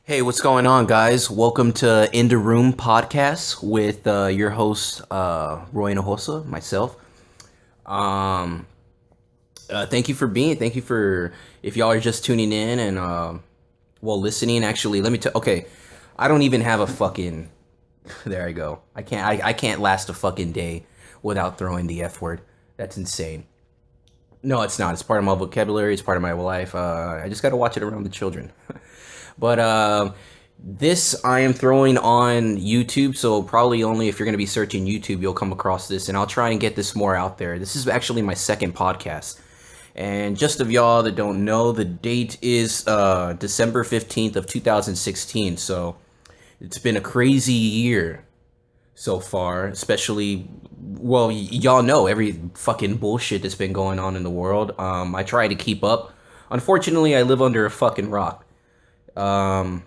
Hey, what's going on, guys? Welcome to Inda-Room Podcast with your host, Roy Nahosa, myself. Um, thank you for, if y'all are just tuning in and, listening. Actually, let me tell, okay, I don't even have a fucking, there I go. I can't last a fucking day without throwing the F word. That's insane. No, it's not. It's part of my vocabulary. It's part of my life. I just got to watch it around the children. But this I am throwing on YouTube, so probably only if you're going to be searching YouTube, you'll come across this, and I'll try and get this more out there. This is actually my second podcast. And just of y'all that don't know, the date is December 15th of 2016. So it's been a crazy year so far, especially, well, y'all know every fucking bullshit that's been going on in the world. I try to keep up. Unfortunately, I live under a fucking rock. Um,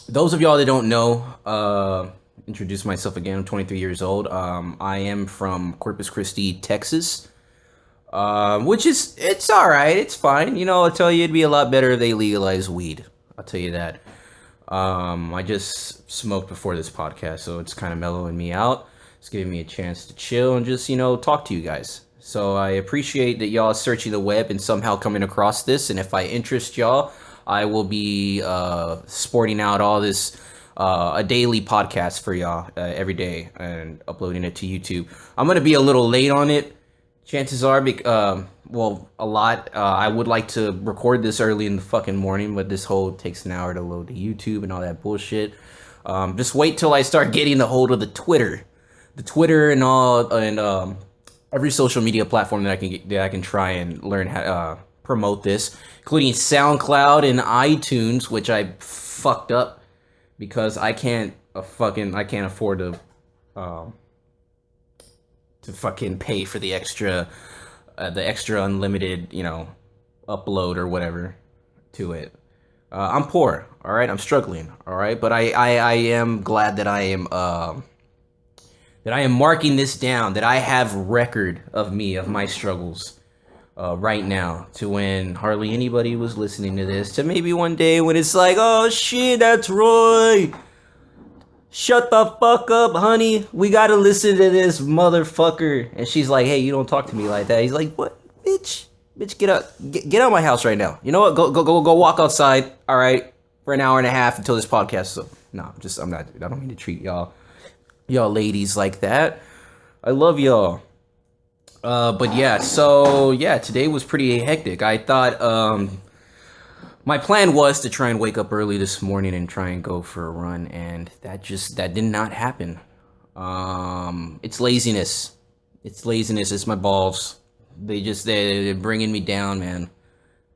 those of y'all that don't know, introduce myself again. I'm 23 years old. I am from Corpus Christi, Texas. Which is, it's all right. It's fine. You know, I'll tell you, it'd be a lot better if they legalize weed. I'll tell you that. I just smoked before this podcast, so it's kind of mellowing me out. It's giving me a chance to chill and just, talk to you guys. So I appreciate that y'all searching the web and somehow coming across this. And if I interest y'all, I will be sporting out all this a daily podcast for y'all every day and uploading it to YouTube. I'm gonna be a little late on it. Chances are, a lot. I would like to record this early in the fucking morning, but this whole takes an hour to load to YouTube and all that bullshit. Just wait till I start getting the hold of the Twitter and all, and every social media platform that I can try and learn how promote this, including SoundCloud and iTunes, which I fucked up because I can't afford to fucking pay for the extra unlimited, upload or whatever to it. I'm poor, all right. I'm struggling, all right. But I am glad that I am marking this down. That I have record of my struggles. Right now, to when hardly anybody was listening to this, to maybe one day when it's like, oh shit, that's Roy. Shut the fuck up, honey. We gotta listen to this motherfucker. And she's like, hey, you don't talk to me like that. He's like, what, bitch? Bitch, get out, get out of my house right now. You know what? Go walk outside. All right, for an hour and a half until this podcast. So no, I don't mean to treat y'all ladies like that. I love y'all. But yeah, so yeah, today was pretty hectic. I thought my plan was to try and wake up early this morning and try and go for a run, and that did not happen. It's laziness. It's my balls. They're bringing me down, man.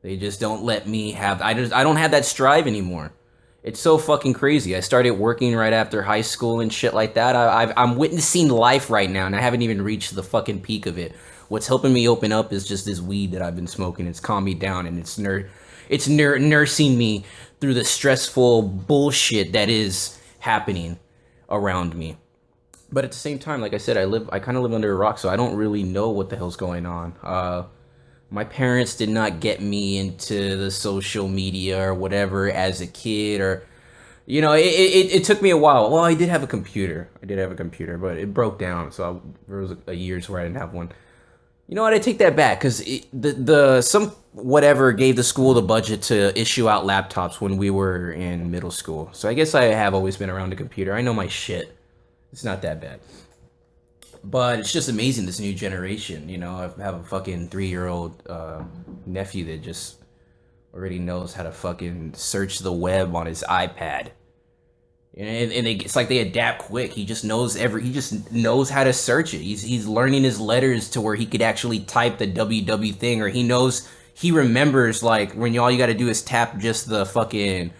They just don't let me have. I don't have that strive anymore. It's so fucking crazy. I started working right after high school and shit like that. I'm witnessing life right now, and I haven't even reached the fucking peak of it. What's helping me open up is just this weed that I've been smoking. It's calmed me down, and it's nursing me through the stressful bullshit that is happening around me. But at the same time, like I said, I kind of live under a rock, so I don't really know what the hell's going on. My parents did not get me into the social media or whatever as a kid, or it took me a while. Well, I did have a computer, but it broke down, so there was a years where I didn't have one. You know what? I take that back, because some whatever gave the school the budget to issue out laptops when we were in middle school. So I guess I have always been around a computer. I know my shit. It's not that bad. But it's just amazing, this new generation. I have a fucking 3-year-old nephew that just already knows how to fucking search the web on his iPad. And it's like they adapt quick. He just knows how to search it. He's learning his letters to where he could actually type the www thing, or he remembers, like, when all you got to do is tap just the fucking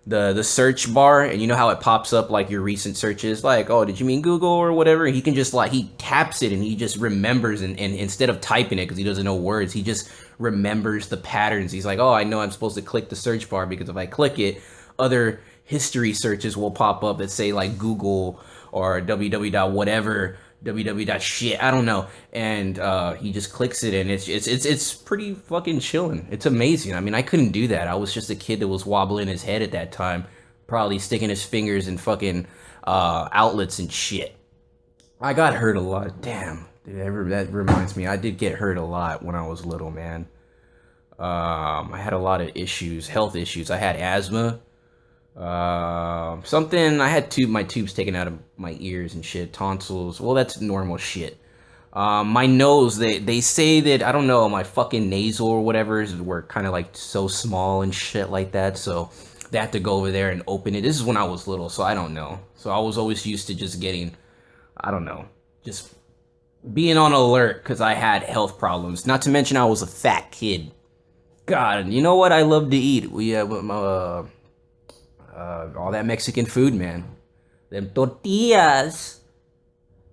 the search bar, and you know how it pops up like your recent searches, like, oh, did you mean Google or whatever? He can just, like, he taps it and he just remembers, and instead of typing it because he doesn't know words, he just remembers the patterns. He's like, oh, I know I'm supposed to click the search bar, because if I click it, other history searches will pop up that say, like, Google or www whatever, www shit, I don't know, and he just clicks it, and it's pretty fucking chilling. It's amazing. I mean, I couldn't do that. I was just a kid that was wobbling his head at that time, probably sticking his fingers in fucking outlets and shit. I got hurt a lot. Damn, dude, that reminds me. I did get hurt a lot when I was little, man. I had a lot of issues, health issues. I had asthma. I had my tubes taken out of my ears and shit. Tonsils. Well, that's normal shit. My nose, they say that, I don't know, my fucking nasal or whatever were kind of like so small and shit like that. So they had to go over there and open it. This is when I was little, so I don't know. So I was always used to just getting, I don't know, just being on alert because I had health problems. Not to mention I was a fat kid. God, you know what I love to eat? All that Mexican food, man. Them tortillas.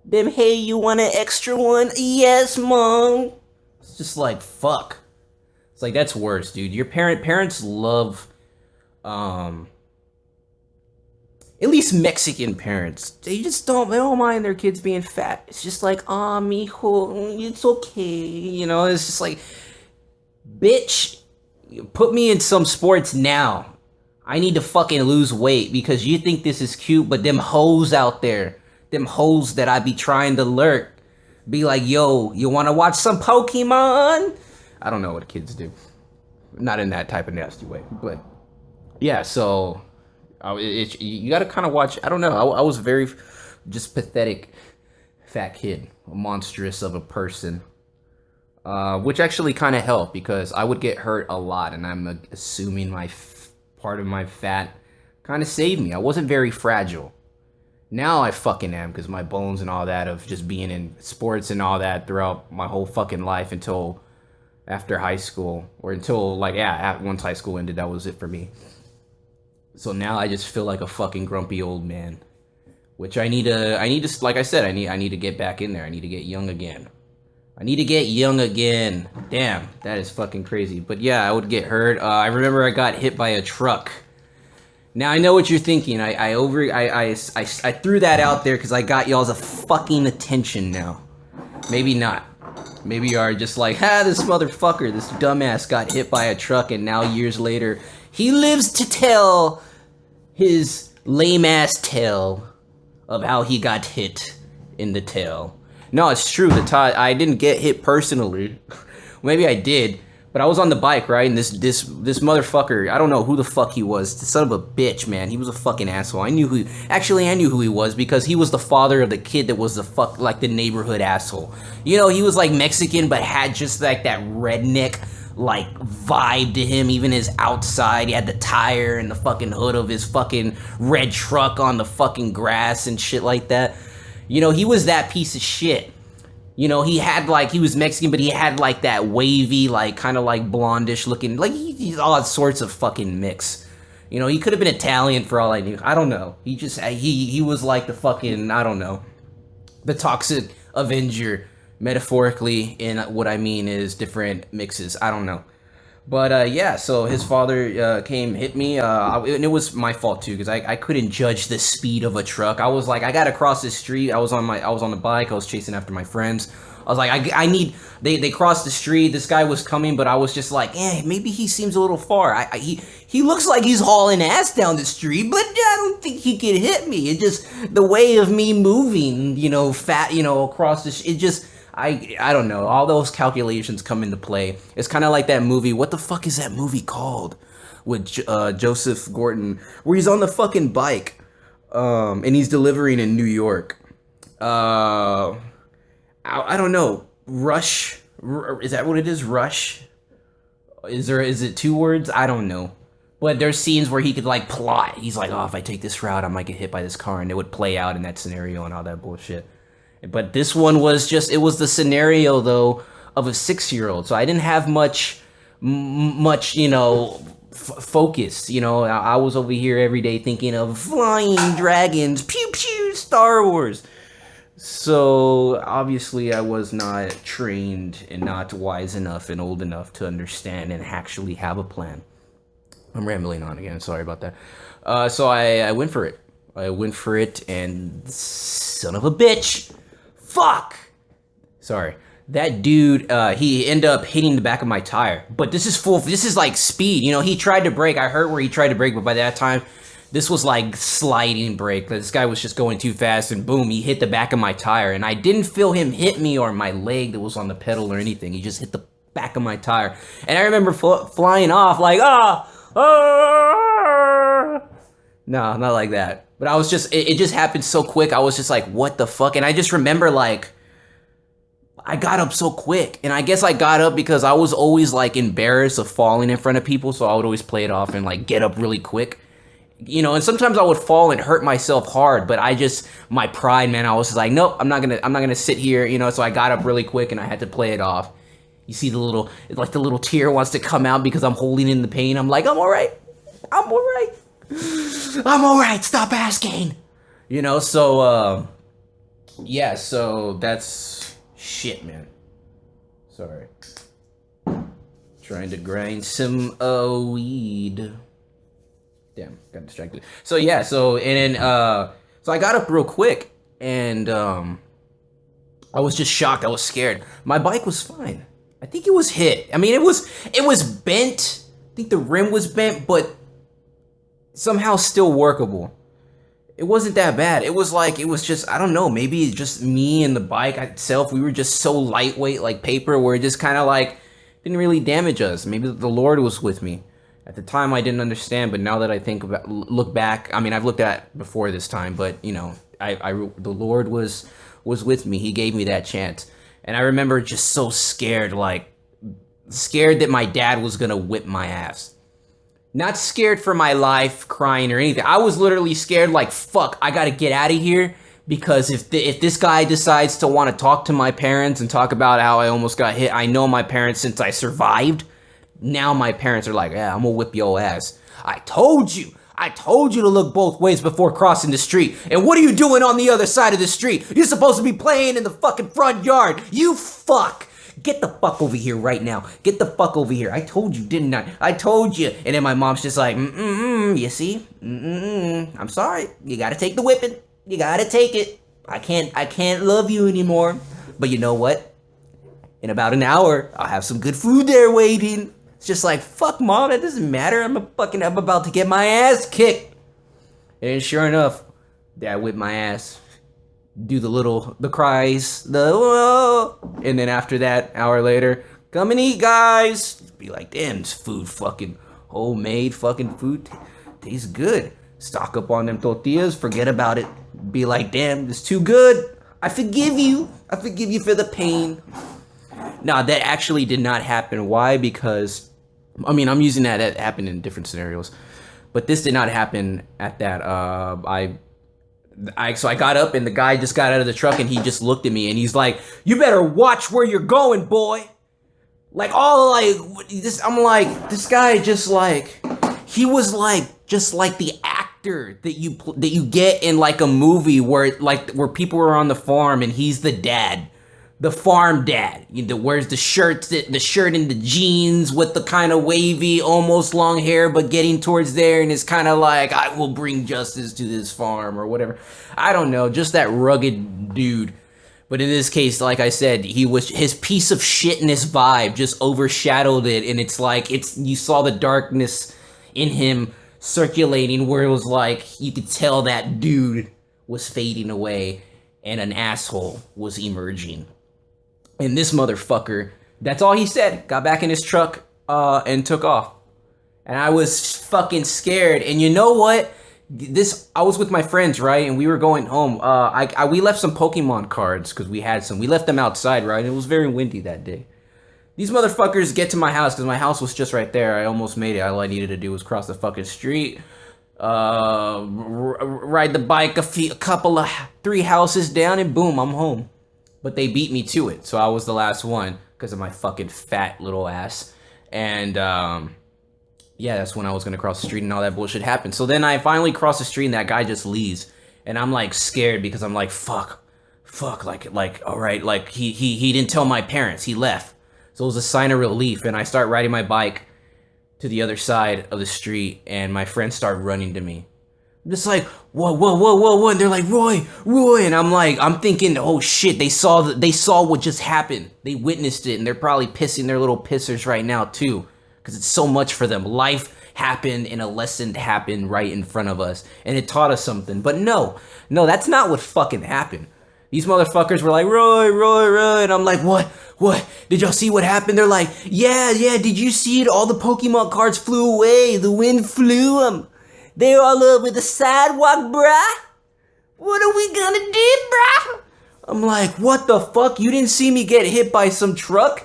Them, hey, you want an extra one? Yes, mom. It's just like, fuck. It's like, that's worse, dude. Your parents love, at least Mexican parents, they don't mind their kids being fat. It's just like, mijo, it's okay. You know, it's just like, bitch, put me in some sports now. I need to fucking lose weight because you think this is cute, but them hoes out there, them hoes that I be trying to lurk, be like, yo, you want to watch some Pokemon? I don't know what kids do. Not in that type of nasty way, but yeah, so you got to kind of watch. I don't know. I was very just pathetic fat kid, monstrous of a person, which actually kind of helped because I would get hurt a lot, and I'm assuming part of my fat kind of saved me. I wasn't very fragile. Now I fucking am because my bones and all that of just being in sports and all that throughout my whole fucking life until after high school, or until once high school ended, that was it for me. So now I just feel like a fucking grumpy old man, which I need to, like I said, I need to get back in there. I need to get young again. Damn, that is fucking crazy. But yeah, I would get hurt. I remember I got hit by a truck. Now I know what you're thinking. I threw that out there because I got y'all's fucking attention now. Maybe not. Maybe you are just like, this motherfucker, this dumbass got hit by a truck, and now years later, he lives to tell his lame ass tale of how he got hit in the tail. No, it's true. I didn't get hit personally. Maybe I did. But I was on the bike, right? And this motherfucker, I don't know who the fuck he was. The son of a bitch, man. He was a fucking asshole. I knew who he was because he was the father of the kid that was the neighborhood asshole. You know, he was like Mexican, but had just like that redneck like vibe to him. Even his outside, he had the tire and the fucking hood of his fucking red truck on the fucking grass and shit like that. You know, he was that piece of shit. You know, he was Mexican, but he had like that wavy, like kind of like blondish looking, like he's all sorts of fucking mix. You know, he could have been Italian for all I knew. I don't know. He was like the fucking, I don't know, the toxic Avenger, metaphorically, and what I mean is different mixes. I don't know. But yeah, so his father came, hit me, and it was my fault too, because I couldn't judge the speed of a truck. I was like, I gotta cross this street. I was on the bike. I was chasing after my friends. I was like, they crossed the street. This guy was coming, but I was just like, maybe he seems a little far. He looks like he's hauling ass down the street, but I don't think he could hit me. It just, the way of me moving, across the street, it just, I don't know. All those calculations come into play. It's kind of like that movie. What the fuck is that movie called? With Joseph Gordon, where he's on the fucking bike, and he's delivering in New York. I don't know. Rush? Is that what it is? Rush? Is it 2 words? I don't know. But there's scenes where he could like plot. He's like, if I take this route, I might get hit by this car, and it would play out in that scenario and all that bullshit. But this one was it was the scenario, though, of a 6-year-old. So I didn't have much, focus. I was over here every day thinking of flying dragons, pew pew, Star Wars. So obviously I was not trained and not wise enough and old enough to understand and actually have a plan. I'm rambling on again. Sorry about that. So I went for it. And son of a bitch. Fuck! Sorry. That dude, he ended up hitting the back of my tire. But this is like speed. He tried to brake. I heard where he tried to brake, but by that time, This was like sliding brake. This guy was just going too fast, and boom, he hit the back of my tire. And I didn't feel him hit me or my leg that was on the pedal or anything. He just hit the back of my tire. And I remember flying off like, no, not like that. But I was just, it just happened so quick. I was just like, what the fuck? And I just remember like, I got up so quick. And I guess I got up because I was always like embarrassed of falling in front of people. So I would always play it off and like get up really quick. You know, and sometimes I would fall and hurt myself hard, but my pride, man, I was just like, nope, I'm not gonna sit here, you know, so I got up really quick and I had to play it off. You see the little tear wants to come out because I'm holding in the pain. I'm like, I'm all right, stop asking. You know, so, yeah, so that's shit, man. Sorry. Trying to grind some weed. Damn, got distracted. So yeah, so I got up real quick and I was just shocked. I was scared. My bike was fine. I think it was hit. I mean, it was bent. I think the rim was bent, but somehow still workable. It wasn't that bad. It was just, I don't know, maybe just me and the bike itself. We were just so lightweight like paper where it just kind of like didn't really damage us. Maybe the Lord was with me. At the time, I didn't understand, but now that I look back, I mean, I've looked at before this time, but you know, the Lord was with me. He gave me that chance, and I remember just so scared, scared that my dad was gonna whip my ass. Not scared for my life, crying or anything. I was literally scared, like, fuck, I gotta get out of here because if this guy decides to want to talk to my parents and talk about how I almost got hit, I know my parents since I survived. Now my parents are like, yeah, I'm gonna whip your ass. I told you to look both ways before crossing the street. And what are you doing on the other side of the street? You're supposed to be playing in the fucking front yard. You fuck. Get the fuck over here right now. Get the fuck over here. I told you, didn't I? I told you. And then my mom's just like, you see? I'm sorry. You gotta take the whipping. You gotta take it. I can't love you anymore. But you know what? In about an hour, I'll have some good food there waiting. It's just like, fuck, Mom, that doesn't matter. I'm about to get my ass kicked. And sure enough, Dad whipped my ass. Do the cries, and then after that, hour later, come and eat, guys. Be like, damn, this food fucking homemade fucking food tastes good. Stock up on them tortillas, forget about it. Be like, damn, it's too good. I forgive you. I forgive you for the pain. No, that actually did not happen. Why? Because, I mean, I'm using that. That happened in different scenarios. But this did not happen at that. So I got up and the guy just got out of the truck and he just looked at me and he's like, you better watch where you're going, boy. Like, all like, this, I'm like, this guy just like, he was like, just like the actor that you get in like a movie where people are on the farm and he's the dad. The farm dad, wears the shirt and the jeans with the kind of wavy, almost long hair, but getting towards there, and is kind of like, I will bring justice to this farm or whatever. I don't know, just that rugged dude. But in this case, like I said, his piece of shitness vibe just overshadowed it, and it's like you saw the darkness in him circulating, where it was like you could tell that dude was fading away, and an asshole was emerging. And this motherfucker, that's all he said, got back in his truck and took off. And I was fucking scared. And you know what? I was with my friends, right? And we were going home. We left some Pokemon cards because we had some. We left them outside, right? It was very windy that day. These motherfuckers get to my house because my house was just right there. I almost made it. All I needed to do was cross the fucking street, ride the bike three houses down, and boom, I'm home. But they beat me to it, so I was the last one because of my fucking fat little ass. And yeah, that's when I was gonna cross the street and all that bullshit happened. So then I finally cross the street and that guy just leaves, and I'm like scared because I'm like, fuck, like all right, like he didn't tell my parents, he left. So it was a sign of relief, and I start riding my bike to the other side of the street, and my friends start running to me. I'm just like, whoa, and they're like, Roy, and I'm thinking, oh shit, they saw what just happened. They witnessed it, and they're probably pissing their little pissers right now too, because it's so much for them. Life happened and a lesson happened right in front of us and it taught us something. But no, that's not what fucking happened. These motherfuckers were like, Roy, and I'm like, what? Did y'all see what happened? They're like, yeah, did you see it? All the Pokemon cards flew away. The wind flew them. They're all over the sidewalk, bruh. What are we gonna do, bruh? I'm like, what the fuck? You didn't see me get hit by some truck?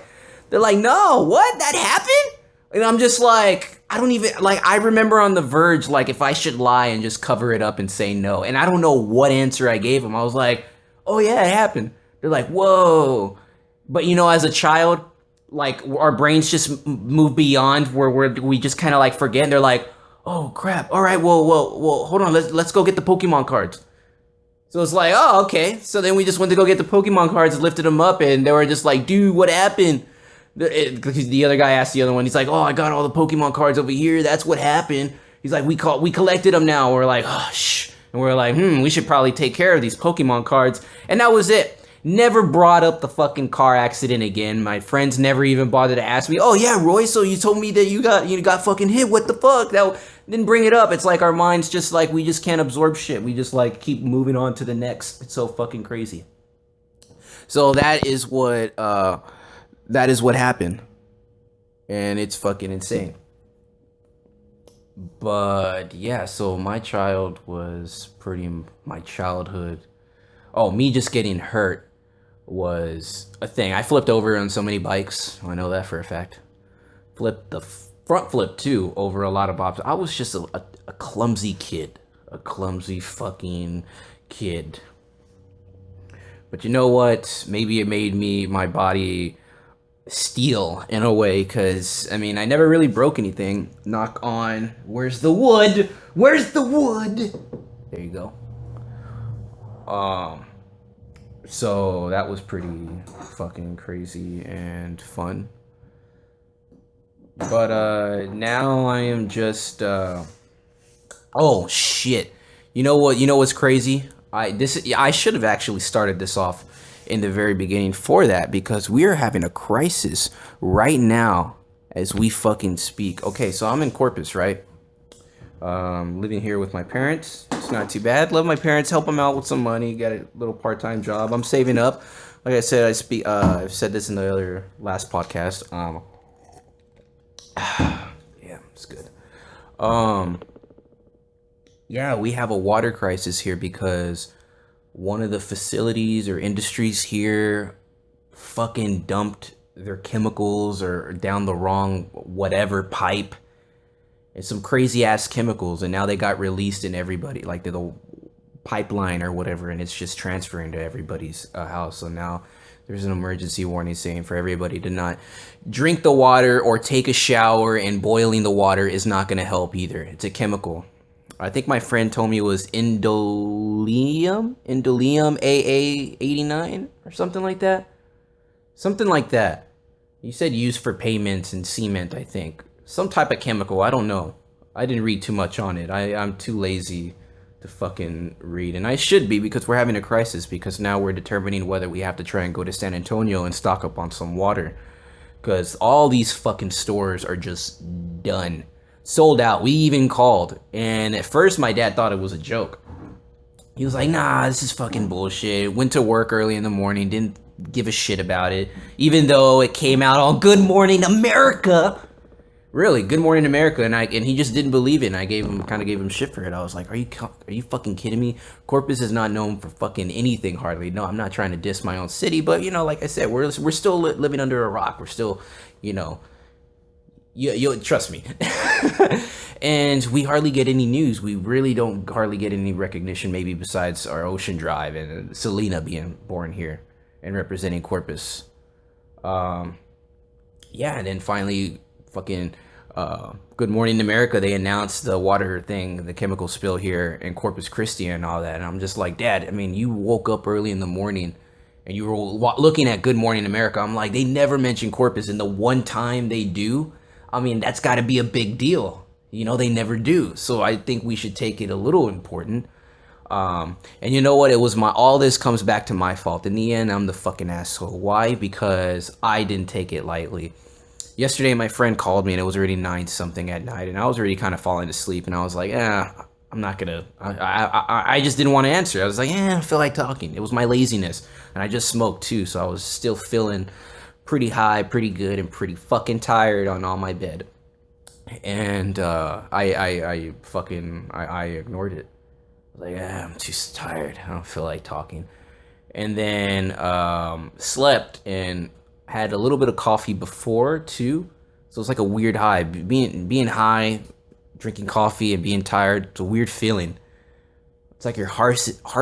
They're like, no, what? That happened? And I'm just like, I don't even, like, I remember on the verge, like, if I should lie and just cover it up and say no. And I don't know what answer I gave them. I was like, oh yeah, it happened. They're like, whoa. But you know, as a child, like, our brains just move beyond where we just kind of like forget. And they're like, oh crap. All right, well, hold on. Let's go get the Pokemon cards. So it's like, oh, okay. So then we just went to go get the Pokemon cards, lifted them up, and they were just like, dude, what happened? Because the other guy asked the other one, he's like, oh, I got all the Pokemon cards over here. That's what happened. He's like, we collected them now. We're like, oh, shh. And we're like, we should probably take care of these Pokemon cards. And that was it. Never brought up the fucking car accident again. My friends never even bothered to ask me, oh yeah, Roy, so you told me that you got fucking hit. What the fuck? That didn't bring it up. It's like our minds just like, we just can't absorb shit. We just like keep moving on to the next. It's so fucking crazy. So that is what happened. And it's fucking insane. But yeah, so my childhood. Oh, me just getting hurt was a thing. I flipped over on so many bikes. I know that for a fact. Flipped the front flip too over a lot of obstacles. I was just a clumsy kid. A clumsy fucking kid. But you know what? Maybe it made my body steel in a way, because I mean, I never really broke anything. Knock on. Where's the wood? There you go. So that was pretty fucking crazy and fun. But now I am just oh shit. You know what's crazy? I should have actually started this off in the very beginning for that, because we are having a crisis right now as we fucking speak. Okay, so I'm in Corpus, right? Living here with my parents. It's not too bad. Love my parents. Help them out with some money. Got a little part-time job. I'm saving up. Like I said, I've said this in the last podcast. Yeah, it's good. Yeah, we have a water crisis here because one of the facilities or industries here fucking dumped their chemicals or down the wrong whatever pipe. It's some crazy ass chemicals, and now they got released in everybody, like the pipeline or whatever, and it's just transferring to everybody's house. So now there's an emergency warning saying for everybody to not drink the water or take a shower, and boiling the water is not going to help either. It's a chemical. I think my friend told me it was Indoleum AA89 or something like that. Something like that. He said used for payments and cement, I think. Some type of chemical, I don't know. I didn't read too much on it. I'm too lazy to fucking read. And I should be, because we're having a crisis, because now we're determining whether we have to try and go to San Antonio and stock up on some water. Because all these fucking stores are just done. Sold out. We even called. And at first my dad thought it was a joke. He was like, nah, this is fucking bullshit. Went to work early in the morning, didn't give a shit about it. Even though it came out on Good Morning America. Really, Good Morning America, and he just didn't believe it, and I gave him shit for it. I was like, are you fucking kidding me? Corpus is not known for fucking anything hardly. No, I'm not trying to diss my own city, but you know, like I said, we're still living under a rock. We're still, you know, you trust me. And we hardly get any news. We really don't hardly get any recognition, maybe besides our Ocean Drive and Selena being born here and representing Corpus. Yeah, and then finally, fucking Good Morning America, they announced the water thing, the chemical spill here in Corpus Christi and all that. And I'm just like, Dad, I mean, you woke up early in the morning and you were looking at Good Morning America. I'm like, they never mention Corpus, and the one time they do, I mean, that's got to be a big deal. You know, they never do. So I think we should take it a little important. And you know what? It was all this comes back to my fault. In the end, I'm the fucking asshole. Why? Because I didn't take it lightly. yesterday my friend called me and it was already 9 something at night, and I was already kind of falling asleep, and I was like, I'm not gonna. I just didn't want to answer. I was like, I feel like talking. It was my laziness, and I just smoked too, so I was still feeling pretty high, pretty good, and pretty fucking tired on my bed. And I ignored it. I was like, I'm too tired. I don't feel like talking. And then slept and had a little bit of coffee before too. So it's like a weird high. Being high, drinking coffee and being tired, it's a weird feeling. It's like your heart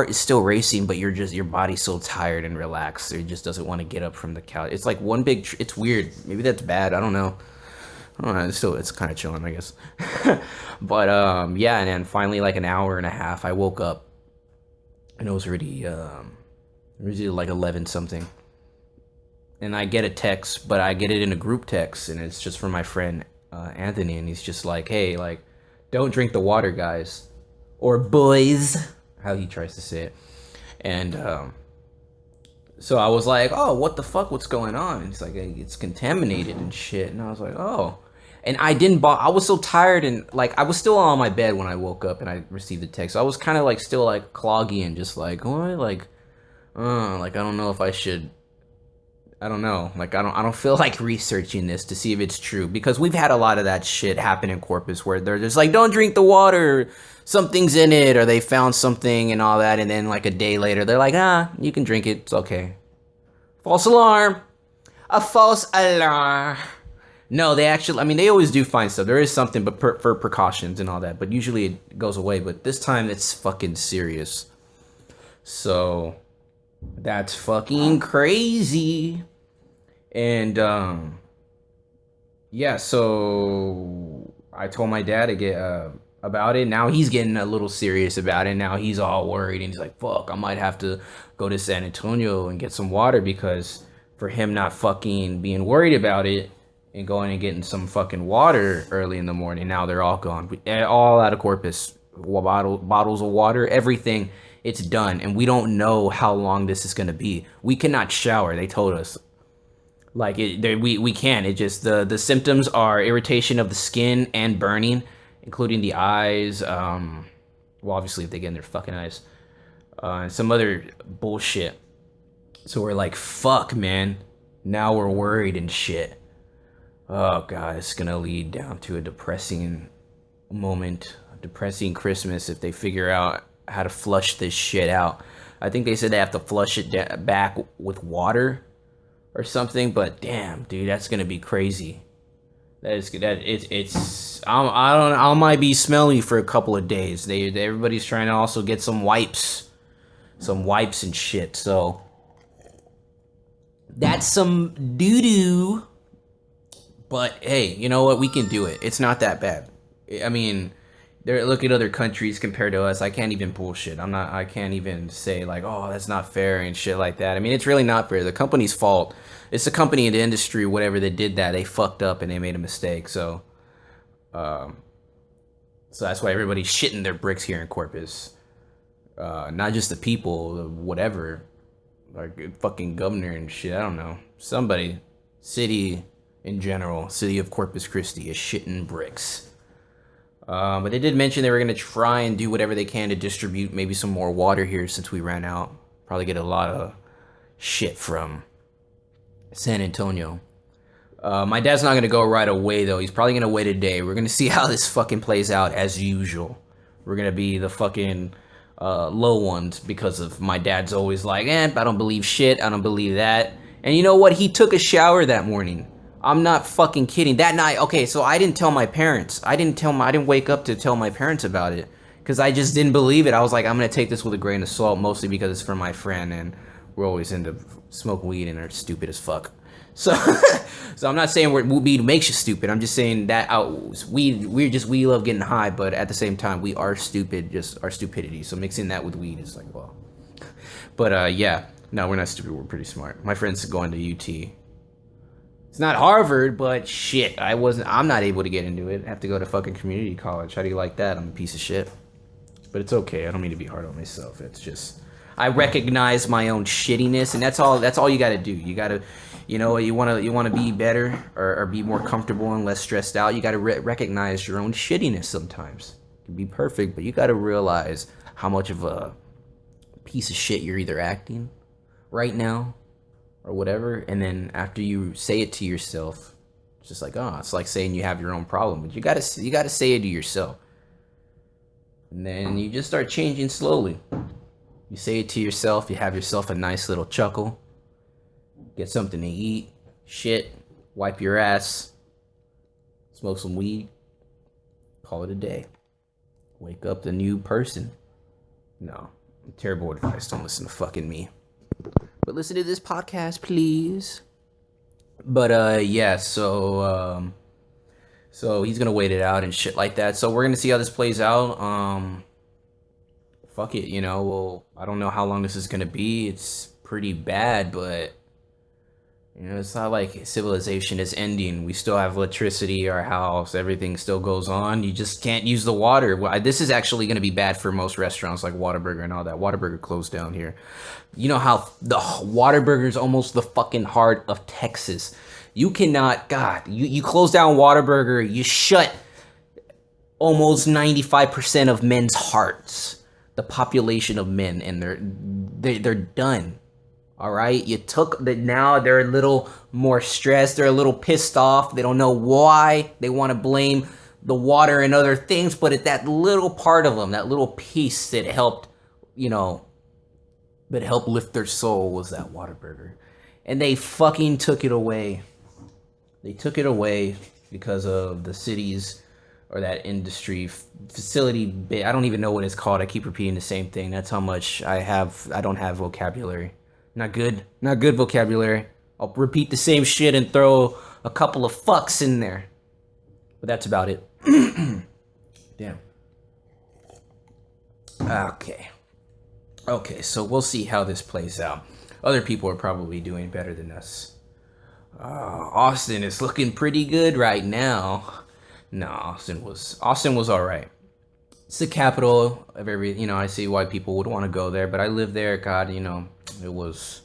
is still racing, but your body's so tired and relaxed. It just doesn't want to get up from the couch. It's like one big. It's weird. Maybe that's bad. I don't know. It's kind of chilling, I guess. But yeah, and then finally, like an hour and a half, I woke up, and it was already like 11 something. And I get a text, but I get it in a group text, and it's just from my friend Anthony, and he's just like, "Hey, like, don't drink the water, guys, or boys," how he tries to say it. And so I was like, "Oh, what the fuck? What's going on?" And he's like, "Hey, it's contaminated and shit." And I was like, "Oh." And I didn't I was so tired, and like I was still on my bed when I woke up and I received the text. So I was kind of like still like cloggy and just like, what? Like I don't know if I should. I don't know. Like I don't feel like researching this to see if it's true, because we've had a lot of that shit happen in Corpus where they're just like, don't drink the water, something's in it, or they found something and all that, and then like a day later they're like, you can drink it, it's okay. False alarm. A false alarm. No, they actually, I mean, they always do find stuff. There is something, but for precautions and all that. But usually it goes away. But this time it's fucking serious. So that's fucking crazy. And yeah, so I told my dad to get about it. Now he's getting a little serious about it. Now he's all worried, and he's like, fuck, I might have to go to San Antonio and get some water, because for him not fucking being worried about it and going and getting some fucking water early in the morning, now they're all gone. All out of Corpus. Bottles of water, everything, it's done. And we don't know how long this is going to be. We cannot shower, they told us. Like, we can. It just, the symptoms are irritation of the skin and burning, including the eyes. Well, obviously, if they get in their fucking eyes. And some other bullshit. So we're like, fuck, man. Now we're worried and shit. Oh, God, it's going to lead down to a depressing moment, a depressing Christmas if they figure out how to flush this shit out. I think they said they have to flush it back with water or something, but damn, dude, that's going to be crazy. I might be smelly for a couple of days. Everybody's trying to also get some wipes and shit, so that's some doo-doo. But hey, you know what? We can do it. It's not that bad. I mean, look at other countries compared to us. I can't even bullshit. I can't even say like, oh, that's not fair and shit like that. I mean, it's really not fair. The company's fault. It's the company in the industry, whatever, that did that. They fucked up and they made a mistake. So that's why everybody's shitting their bricks here in Corpus. Not just the people, whatever, like fucking governor and shit. I don't know. Somebody, city in general, city of Corpus Christi is shitting bricks. But they did mention they were going to try and do whatever they can to distribute maybe some more water here since we ran out. Probably get a lot of shit from San Antonio. My dad's not going to go right away, though. He's probably going to wait a day. We're going to see how this fucking plays out as usual. We're going to be the fucking low ones because of my dad's always like, I don't believe shit. I don't believe that. And you know what? He took a shower that morning. I'm not fucking kidding. That night, okay, so I didn't tell my parents. I didn't wake up to tell my parents about it because I just didn't believe it. I was like, I'm going to take this with a grain of salt, mostly because it's from my friend and we're always into smoking weed and are stupid as fuck. So I'm not saying weed makes you stupid. I'm just saying that we love getting high, but at the same time, we are stupid, just our stupidity. So mixing that with weed is like, well. But yeah, no, we're not stupid. We're pretty smart. My friend's going to UT. It's not Harvard, but shit, I'm not able to get into it. I have to go to fucking community college. How do you like that? I'm a piece of shit. But it's okay. I don't mean to be hard on myself. It's just, I recognize my own shittiness, and that's all you got to do. You got to, you want to be better or be more comfortable and less stressed out. You got to recognize your own shittiness sometimes. You can be perfect, but you got to realize how much of a piece of shit you're either acting right now or whatever. And then after you say it to yourself, it's just like, it's like saying you have your own problem, but you got to say it to yourself. And then you just start changing slowly. You say it to yourself, you have yourself a nice little chuckle, get something to eat, shit, wipe your ass, smoke some weed, call it a day. Wake up the new person. No, terrible advice. Don't listen to fucking me. But listen to this podcast, please. But yeah, so he's gonna wait it out and shit like that. So we're gonna see how this plays out. Fuck it, well, I don't know how long this is gonna be. It's pretty bad, but it's not like civilization is ending. We still have electricity, our house, everything still goes on. You just can't use the water. This is actually gonna be bad for most restaurants like Whataburger and all that. Whataburger closed down here. You know how the Whataburger is almost the fucking heart of Texas. You cannot, you close down Whataburger, you shut almost 95% of men's hearts. The population of men, and they're done. All right, you took that. Now they're a little more stressed. They're a little pissed off. They don't know why. They want to blame the water and other things, but at that little part of them, that little piece that helped, that helped lift their soul was that Whataburger, and they fucking took it away. They took it away because of the city's or that industry facility. I don't even know what it's called. I keep repeating the same thing. That's how much I don't have vocabulary. Not good vocabulary. I'll repeat the same shit and throw a couple of fucks in there. But that's about it. Damn. Okay, so we'll see how this plays out. Other people are probably doing better than us. Austin is looking pretty good right now. No, Austin was all right. It's the capital of every, I see why people would want to go there, but I live there. God, it was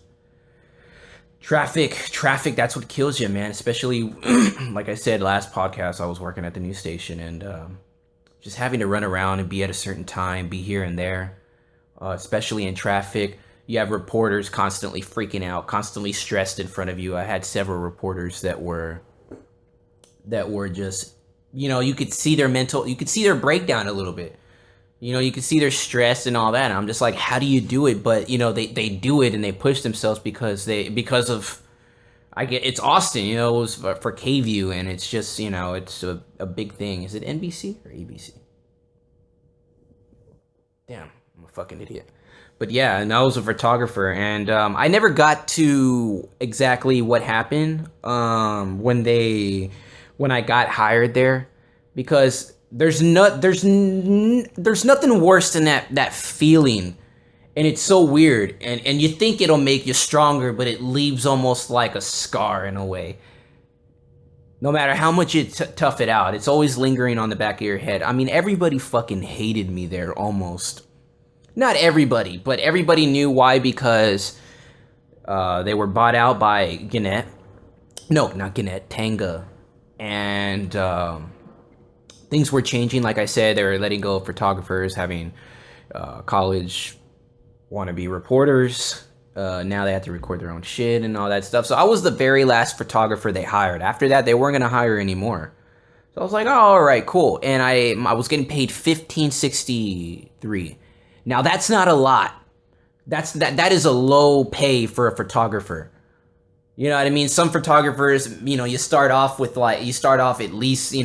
traffic. That's what kills you, man. Especially, like I said, last podcast, I was working at the news station and just having to run around and be at a certain time, be here and there, especially in traffic. You have reporters constantly freaking out, constantly stressed in front of you. I had several reporters that were just, you could see their breakdown a little bit. You could see their stress and all that. And I'm just like, how do you do it? But, they do it and they push themselves because of, it's Austin, it was for K-View, and it's just, it's a big thing. Is it NBC or ABC? Damn, I'm a fucking idiot. But yeah, and I was a photographer, and I never got to exactly what happened when I got hired there, because there's nothing worse than that feeling, and it's so weird, and you think it'll make you stronger, but it leaves almost like a scar in a way. No matter how much you tough it out, it's always lingering on the back of your head. I mean, everybody fucking hated me there almost. Not everybody, but everybody knew why, because they were bought out by Gannett. No, not Gannett, Tanga. And things were changing. Like I said, they were letting go of photographers, having college wannabe reporters. Now they have to record their own shit and all that stuff. So I was the very last photographer they hired. After that, they weren't going to hire anymore. So I was like, oh, all right, cool. And I was getting paid $15.63. Now that's not a lot. That is a low pay for a photographer. You know what I mean? Some photographers, you start off at least,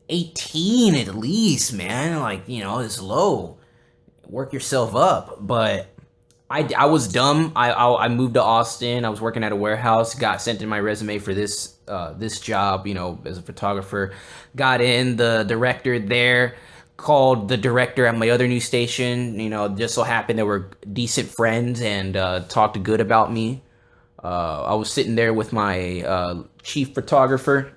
18 at least, man. Like, it's low. Work yourself up. But I was dumb. I moved to Austin. I was working at a warehouse. Got sent in my resume for this job, as a photographer. Got in. The director there called the director at my other news station. Just so happened they were decent friends and talked good about me. I was sitting there with my chief photographer,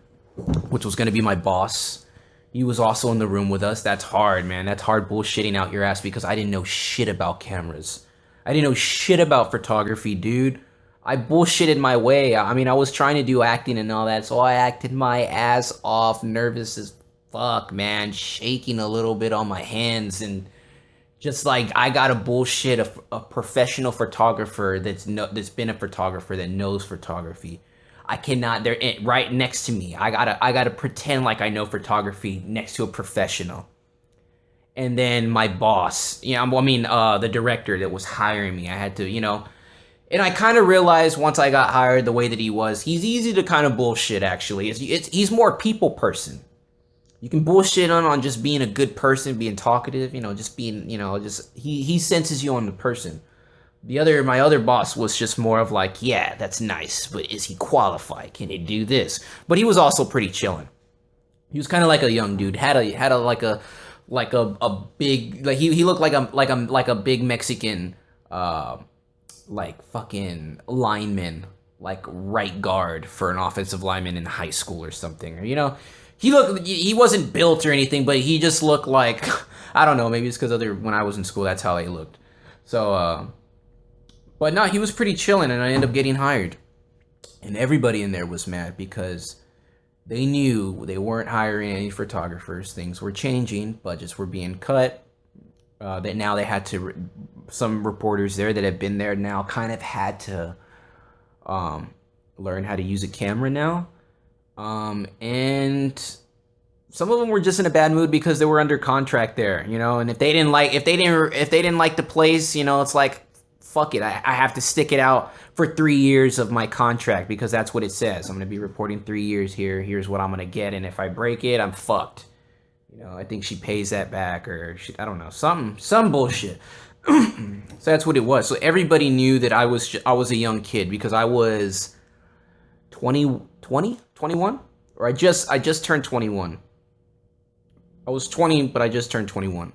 which was going to be my boss. He was also in the room with us. That's hard, man. That's hard bullshitting out your ass, because I didn't know shit about cameras. I didn't know shit about photography, dude. I bullshitted my way. I mean, I was trying to do acting and all that, so I acted my ass off, nervous as fuck, man, shaking a little bit on my hands, and just like I gotta bullshit a professional photographer that's been a photographer that knows photography. I cannot. They're right next to me. I gotta pretend like I know photography next to a professional. And then my boss, the director that was hiring me, I had to, and I kind of realized once I got hired the way that he's easy to kind of bullshit. Actually, he's more a people person. You can bullshit on just being a good person, being talkative, just being, just he senses you on the person. My other boss was just more of like, yeah, that's nice, but is he qualified? Can he do this? But he was also pretty chilling. He was kind of like a young dude, had a big, like he looked like a big Mexican, like fucking lineman, like right guard for an offensive lineman in high school or something, or he wasn't built or anything, but he just looked like, I don't know, maybe it's because when I was in school, that's how he looked. So, but no, he was pretty chilling, and I ended up getting hired. And everybody in there was mad because they knew they weren't hiring any photographers. Things were changing, budgets were being cut. That now they had to, some reporters there that have been there now kind of had to learn how to use a camera now. And some of them were just in a bad mood because they were under contract there, and if they didn't like the place, it's like, fuck it. I have to stick it out for 3 years of my contract because that's what it says. I'm going to be reporting 3 years here. Here's what I'm going to get. And if I break it, I'm fucked. I think she pays that back or I don't know, some bullshit. So that's what it was. So everybody knew that I was a young kid because I was 21, or I just turned 21. I was 20, but I just turned 21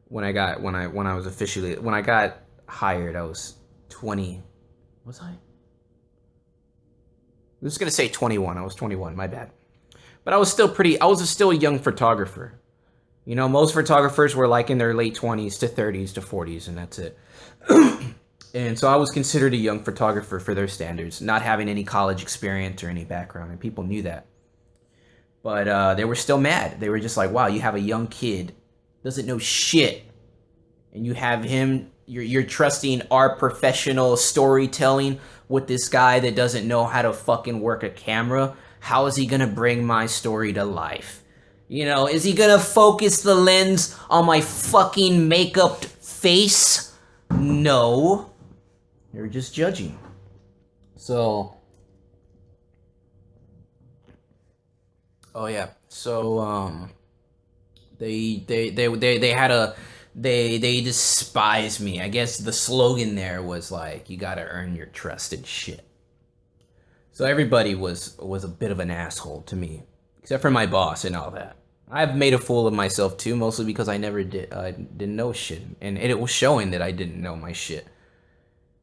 when I got hired. I was 20. Was I? I was just gonna say 21. I was 21. My bad. But I was still a young photographer. Most photographers were like in their late 20s to 30s to 40s, and that's it. And so I was considered a young photographer for their standards, not having any college experience or any background, and people knew that. But they were still mad. They were just like, wow, you have a young kid, doesn't know shit, and you have him, you're trusting our professional storytelling with this guy that doesn't know how to fucking work a camera. How is he going to bring my story to life? Is he going to focus the lens on my fucking makeup face? No. You're just judging. So, oh yeah. So, they despise me. I guess the slogan there was like, you gotta earn your trust and shit. So everybody was a bit of an asshole to me, except for my boss and all that. I've made a fool of myself too, mostly because I didn't know shit, and it was showing that I didn't know my shit.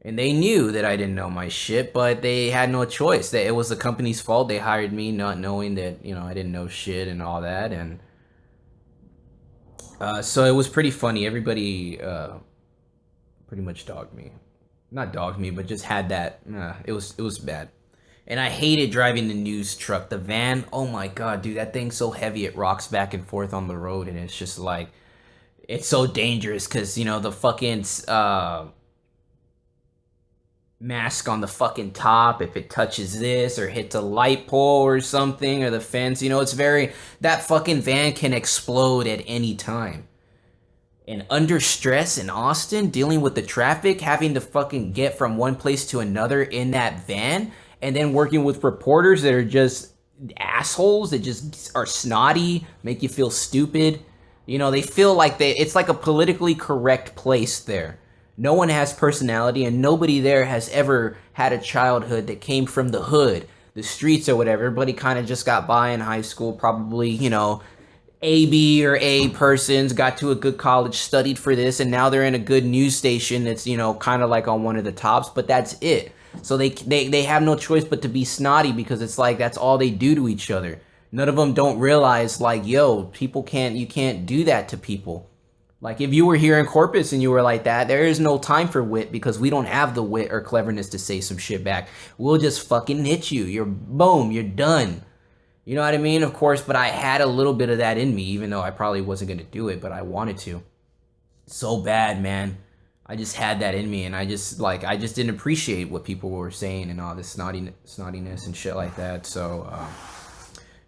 And they knew that I didn't know my shit, but they had no choice. That it was the company's fault. They hired me not knowing that I didn't know shit and all that, and so it was pretty funny. Everybody pretty much dogged me. Not dogged me, but just had that. It was bad. And I hated driving the news truck. The van, oh my god, dude, that thing's so heavy it rocks back and forth on the road, and it's just like, it's so dangerous because, the fucking mask on the fucking top, if it touches this or hits a light pole or something, or the fence, that fucking van can explode at any time. And under stress in Austin, dealing with the traffic, having to fucking get from one place to another in that van, and then working with reporters that are just assholes, that just are snotty, make you feel stupid. They feel like it's like a politically correct place there. No one has personality, and nobody there has ever had a childhood that came from the hood, the streets or whatever. Everybody kind of just got by in high school, probably, AB or A persons, got to a good college, studied for this, and now they're in a good news station that's, kind of like on one of the tops, but that's it. So they have no choice but to be snotty because it's like that's all they do to each other. None of them don't realize like, yo, you can't do that to people. Like if you were here in Corpus and you were like that, there is no time for wit because we don't have the wit or cleverness to say some shit back. We'll just fucking hit you. You're boom, you're done. You know what I mean? Of course, but I had a little bit of that in me, even though I probably wasn't going to do it, but I wanted to. So bad, man. I just had that in me, and I just didn't appreciate what people were saying and all this snottiness and shit like that. So,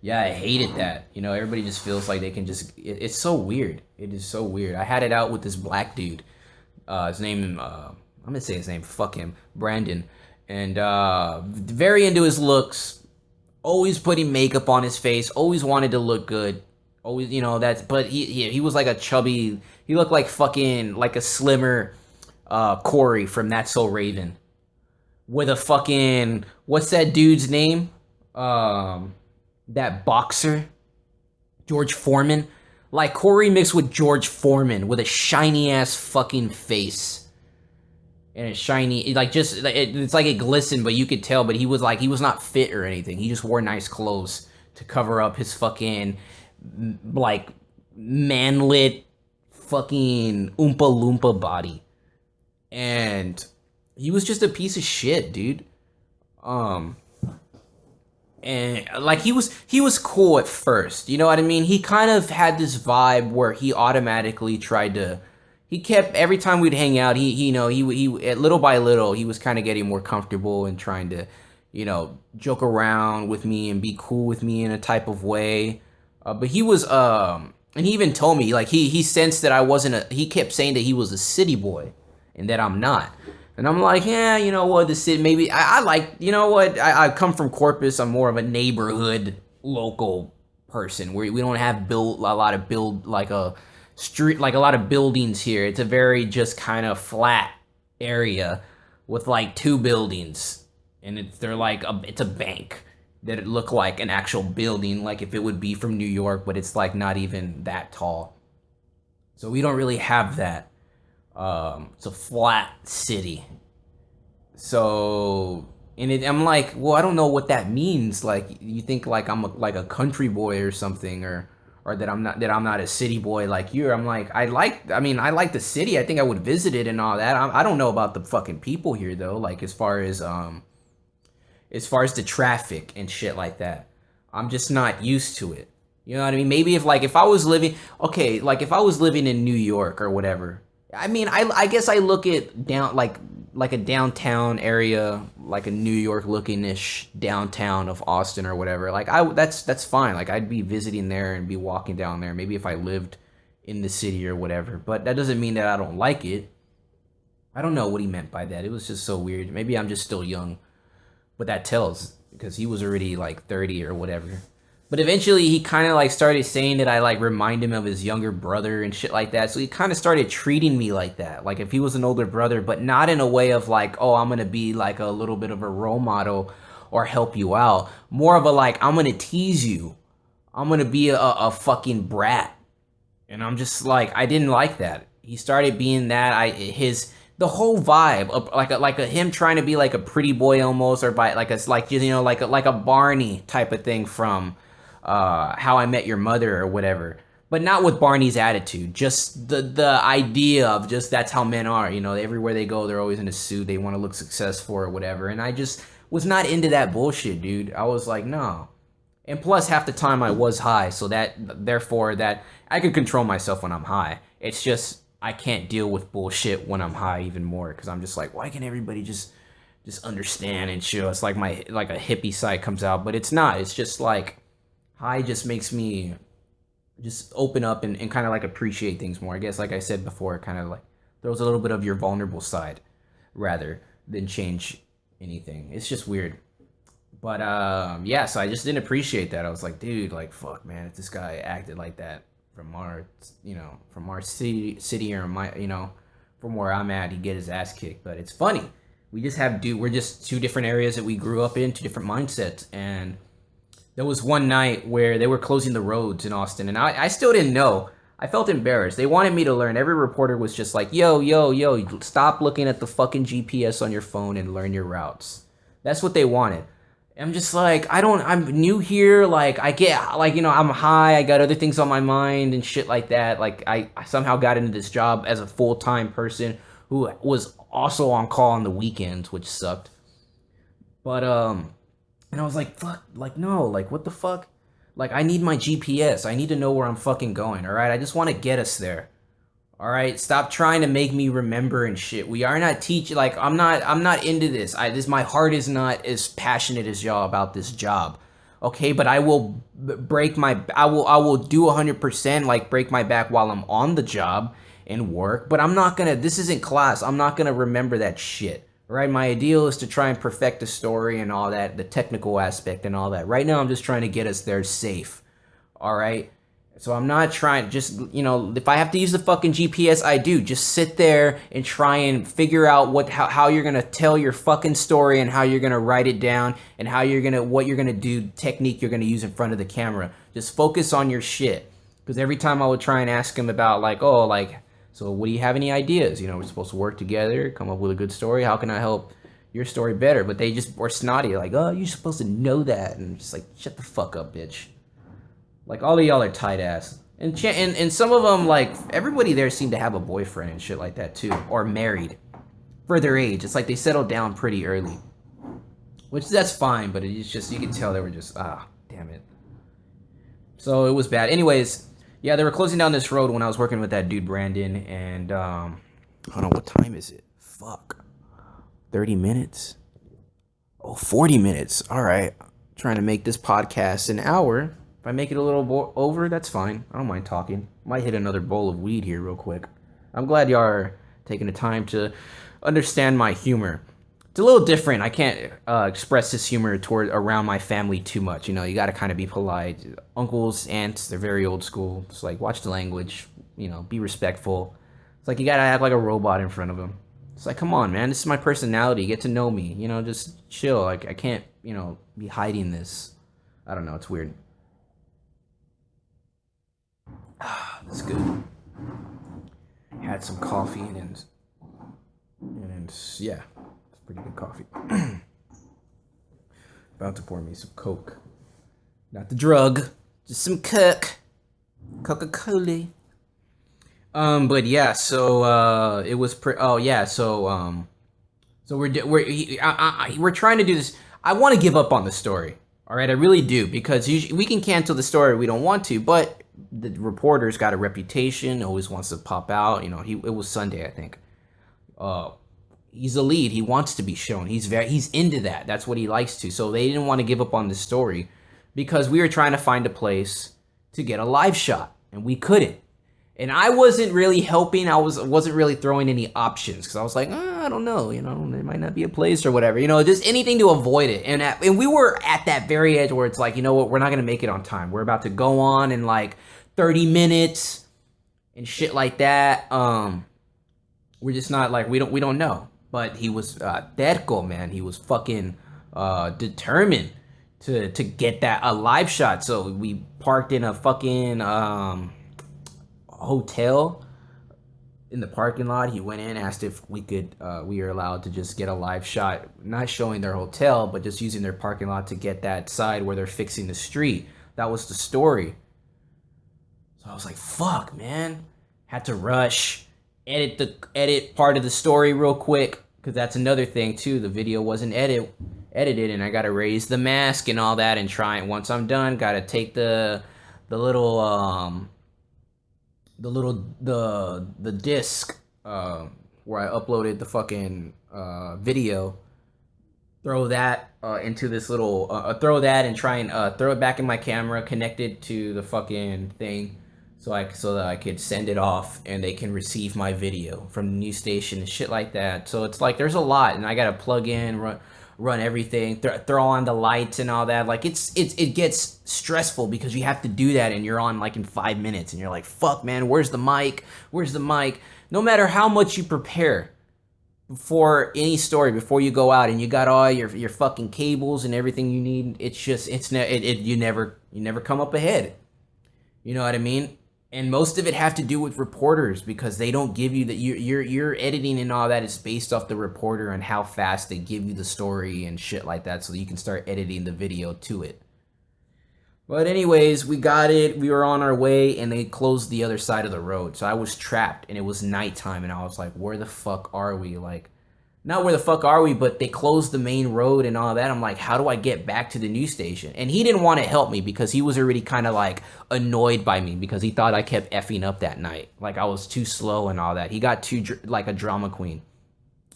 yeah, I hated that. You know, everybody just feels like they can just... It's so weird. It is so weird. I had it out with this black dude. His name... I'm going to say his name. Fuck him. Brandon. And very into his looks. Always putting makeup on his face. Always wanted to look good. Always, you know, that's... But he was like a chubby... He looked like fucking... Like a slimmer Corey from That's So Raven. With a fucking... What's that dude's name? That boxer, George Foreman, like Corey mixed with George Foreman with a shiny ass fucking face and a shiny, like just it's like it glistened, but you could tell. But he was not fit or anything. He just wore nice clothes to cover up his fucking like manlit fucking Oompa Loompa body, and he was just a piece of shit, dude. And like he was cool at first, you know what I mean? He kind of had this vibe where he automatically tried to. He kept every time we'd hang out. He little by little he was kind of getting more comfortable and trying to, you know, joke around with me and be cool with me in a type of way. But he was and he even told me like he sensed that I wasn't he kept saying that he was a city boy and that I'm not. And I'm like, yeah, you know what, the city, maybe, I like, you know what, I come from Corpus, I'm more of a neighborhood, local person, where we don't have a lot of buildings here. It's a very just kind of flat area with like 2 buildings, and it's a bank that it look like an actual building, like if it would be from New York, but it's like not even that tall. So we don't really have that. It's a flat city. So, I'm like, well, I don't know what that means. Like, you think like I'm like a country boy or something, or that I'm not a city boy like you. I'm like, I like the city. I think I would visit it and all that. I don't know about the fucking people here though. Like as far as the traffic and shit like that, I'm just not used to it. You know what I mean? Maybe if I was living in New York or whatever. I mean, I guess I look at down like a downtown area, like a New York looking-ish downtown of Austin or whatever. Like that's fine. Like I'd be visiting there and be walking down there. Maybe if I lived in the city or whatever. But that doesn't mean that I don't like it. I don't know what he meant by that. It was just so weird. Maybe I'm just still young, but that tells because he was already like 30 or whatever. But eventually he kind of like started saying that I like remind him of his younger brother and shit like that. So he kind of started treating me like that. Like if he was an older brother, but not in a way of like, oh, I'm going to be like a little bit of a role model or help you out. More of a like, I'm going to tease you. I'm going to be a fucking brat. And I'm just like, I didn't like that. He started being that. The whole vibe of like a him trying to be like a pretty boy almost, or by like a Barney type of thing from How I Met Your Mother or whatever, but not with Barney's attitude. Just the idea of just that's how men are. You know, everywhere they go, they're always in a suit. They want to look successful or whatever. And I just was not into that bullshit, dude. I was like, no. And plus, half the time I was high, so therefore I could control myself when I'm high. It's just I can't deal with bullshit when I'm high even more, because I'm just like, why can't everybody just understand and shit? It's like like a hippie side comes out, but it's not. It's just like high just makes me just open up and kind of like appreciate things more. I guess, like I said before, it kind of like throws a little bit of your vulnerable side rather than change anything. It's just weird. But yeah, so I just didn't appreciate that. I was like, dude, like, fuck, man, if this guy acted like that from our city or from where I'm at, he'd get his ass kicked. But it's funny. We're just 2 different areas that we grew up in, 2 different mindsets. And there was one night where they were closing the roads in Austin, and I still didn't know. I felt embarrassed. They wanted me to learn. Every reporter was just like, yo, stop looking at the fucking GPS on your phone and learn your routes. That's what they wanted. I'm just like, I'm new here. Like, I get, like, I'm high. I got other things on my mind and shit like that. Like, I somehow got into this job as a full-time person who was also on call on the weekends, which sucked. But, and I was like, fuck, like, no, like, what the fuck? Like, I need my GPS. I need to know where I'm fucking going, all right? I just want to get us there. All right, stop trying to make me remember and shit. We are not teaching. Like, I'm not into this. My heart is not as passionate as y'all about this job. Okay, but I will I will do 100%, like, break my back while I'm on the job and work. But I'm not gonna. This isn't class. I'm not gonna remember that shit. Right? My ideal is to try and perfect the story and all that, the technical aspect and all that. Right now, I'm just trying to get us there safe. All right. So I'm not trying, just, if I have to use the fucking GPS, I do. Just sit there and try and figure out how you're going to tell your fucking story and how you're going to write it down and what you're going to do, technique you're going to use in front of the camera. Just focus on your shit. Because every time I would try and ask him about, like, oh, like, so what do you have any ideas? We're supposed to work together, come up with a good story. How can I help your story better? But they just were snotty, like, oh, you're supposed to know that. And just like, shut the fuck up, bitch. Like, all of y'all are tight ass. And some of them, like, everybody there seemed to have a boyfriend and shit like that, too. Or married. For their age. It's like they settled down pretty early. Which, that's fine, but it's just, you can tell they were just, damn it. So, it was bad. Anyways, yeah, they were closing down this road when I was working with that dude, Brandon. And, I don't know, what time is it? Fuck. 30 minutes? Oh, 40 minutes. All right. Trying to make this podcast an hour. If I make it a little over, that's fine. I don't mind talking. Might hit another bowl of weed here real quick. I'm glad y'all are taking the time to understand my humor. It's a little different. I can't express this humor around my family too much. You got to kind of be polite. Uncles, aunts, they're very old school. It's like, watch the language. Be respectful. It's like you got to act like a robot in front of them. It's like, come on, man. This is my personality. Get to know me. Just chill. Like, I can't, be hiding this. I don't know. It's weird. That's good. Had some coffee and yeah, it's pretty good coffee. About to pour me some Coke. Not the drug, just some Coca-Cola. But yeah, so it was so we're trying to do this. I want to give up on the story. All right, I really do, because usually we can cancel the story we don't want to, but the reporter's got a reputation, always wants to pop out. It was Sunday, I think. He's a lead. He wants to be shown. He's into that. That's what he likes to. So they didn't want to give up on the story because we were trying to find a place to get a live shot, and we couldn't. And I wasn't really helping. I wasn't really throwing any options because I was like, I don't know, there might not be a place or whatever, just anything to avoid it. And we were at that very edge where it's like, you know what, we're not gonna make it on time. We're about to go on in like 30 minutes and shit like that. We're just not like, we don't know. But he was terco, man. He was fucking determined to get a live shot. So we parked in a fucking hotel in the parking lot. He went in, asked if we were allowed to just get a live shot, not showing their hotel, but just using their parking lot to get that side where they're fixing the street. That was the story. So I was like, fuck, man. Had to rush, edit part of the story real quick, because that's another thing too. The video wasn't edited, and I gotta raise the mask and all that and try it. Once I'm done, gotta take the disc where I uploaded the fucking video, throw that into this little throw that and try and throw it back in my camera, connect it to the fucking thing so that I could send it off and they can receive my video from the news station and shit like that. So it's like there's a lot, and I gotta plug in, run everything, throw on the lights and all that. Like it gets stressful because you have to do that, and you're on like in 5 minutes, and you're like, fuck, man, where's the mic? No matter how much you prepare before any story, before you go out and you got all your fucking cables and everything you need, you never come up ahead. You know what I mean? And most of it have to do with reporters because they don't give you that your editing and all that is based off the reporter and how fast they give you the story and shit like that, so you can start editing the video to it. But anyways, we got it. We were on our way, and they closed the other side of the road. So I was trapped, and it was nighttime, and I was like, "Where the fuck are we?" Like, not where the fuck are we, but they closed the main road and all that. I'm like, how do I get back to the news station? And he didn't want to help me because he was already kind of like annoyed by me because he thought I kept effing up that night. Like I was too slow and all that. He got too like a drama queen.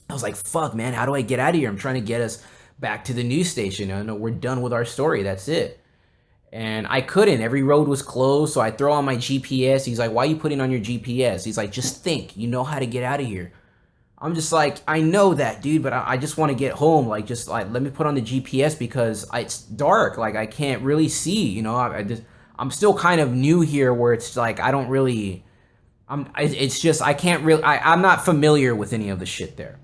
I was like, fuck, man, how do I get out of here? I'm trying to get us back to the news station. I know we're done with our story. That's it. And I couldn't. Every road was closed. So I throw on my GPS. He's like, why are you putting on your GPS? He's like, just think. You know how to get out of here. I'm just like, I know that, dude, but I just want to get home. Like, just like, let me put on the GPS because it's dark. Like, I can't really see, you know. I'm still kind of new here where it's like, I don't really, it's just, I can't really, I'm not familiar with any of the shit there.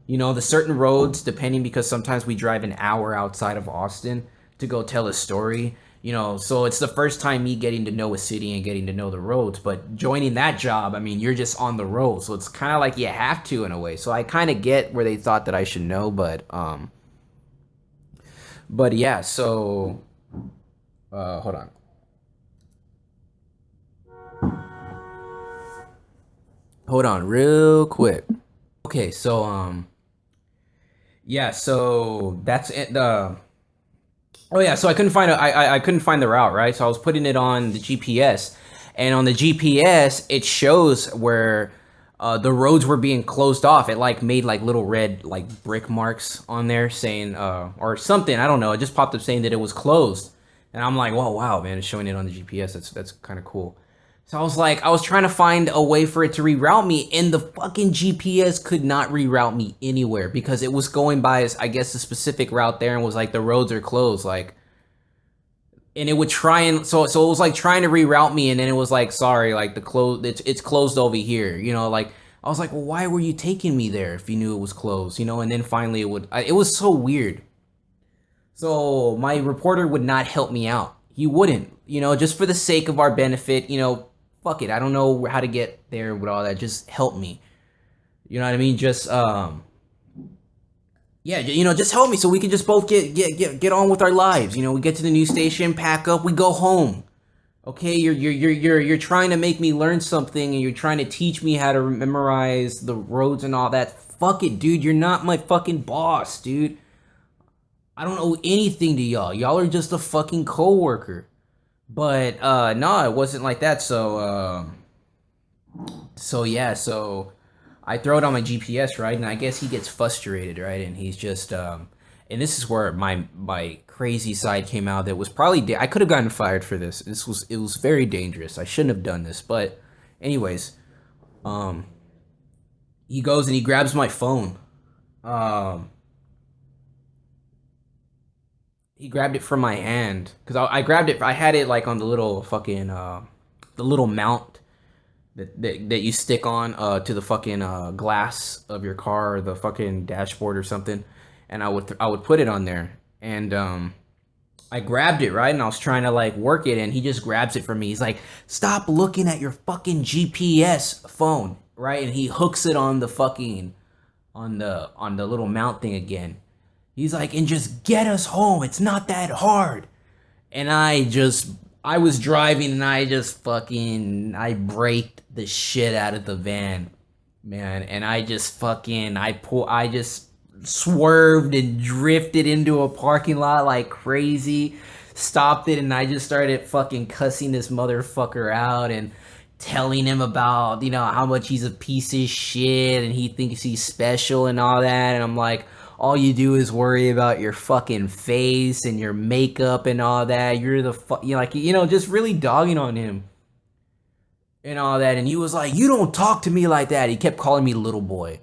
You know, the certain roads, depending, because sometimes we drive an hour outside of Austin to go tell a story. You know, so it's the first time me getting to know a city and getting to know the roads. But joining that job, I mean, you're just on the road. So it's kind of like you have to in a way. So I kind of get where they thought that I should know. But yeah, so hold on. Hold on real quick. Okay, so yeah, so that's it. Oh yeah, so I couldn't find I couldn't find the route, right? So I was putting it on the GPS, and on the GPS it shows where the roads were being closed off. It like made like little red like brick marks on there saying or something, I don't know. It just popped up saying that it was closed, and I'm like, whoa, wow, man, it's showing it on the GPS. That's kind of cool. So I was like, I was trying to find a way for it to reroute me, and the fucking GPS could not reroute me anywhere because it was going by, I guess, a specific route there and was like, the roads are closed, like, and it would try and, so it was like trying to reroute me, and then it was like, sorry, like it's closed over here, you know, like, I was like, well, why were you taking me there if you knew it was closed, you know, and then finally it was so weird. So my reporter would not help me out. He wouldn't, you know, just for the sake of our benefit, you know, fuck it. I don't know how to get there with all that. Just help me. You know what I mean? Just yeah, you know, just help me so we can just both get on with our lives. You know, we get to the news station, pack up, we go home. Okay, you're trying to make me learn something, and you're trying to teach me how to memorize the roads and all that. Fuck it, dude. You're not my fucking boss, dude. I don't owe anything to y'all. Y'all are just a fucking coworker. But no, it wasn't like that. So yeah, so I throw it on my GPS, right? And I guess he gets frustrated, right? And he's just and this is where my crazy side came out. That was probably I could have gotten fired for this. It was very dangerous. I shouldn't have done this. But anyways, he goes and he grabs my phone. He grabbed it from my hand because I grabbed it. I had it like on the little fucking the little mount that you stick on to the fucking glass of your car or the fucking dashboard or something, and I would put it on there, and I grabbed it, right, and I was trying to like work it, and he just grabs it from me. He's like, stop looking at your fucking GPS phone, right, and he hooks it on the fucking on the little mount thing again. He's like, and just get us home. It's not that hard. And I was driving, and I braked the shit out of the van, man. And I just swerved and drifted into a parking lot like crazy. Stopped it, and I just started fucking cussing this motherfucker out and telling him about, you know, how much he's a piece of shit and he thinks he's special and all that. And I'm like, all you do is worry about your fucking face and your makeup and all that. You're the just really dogging on him and all that. And he was like, you don't talk to me like that. He kept calling me little boy.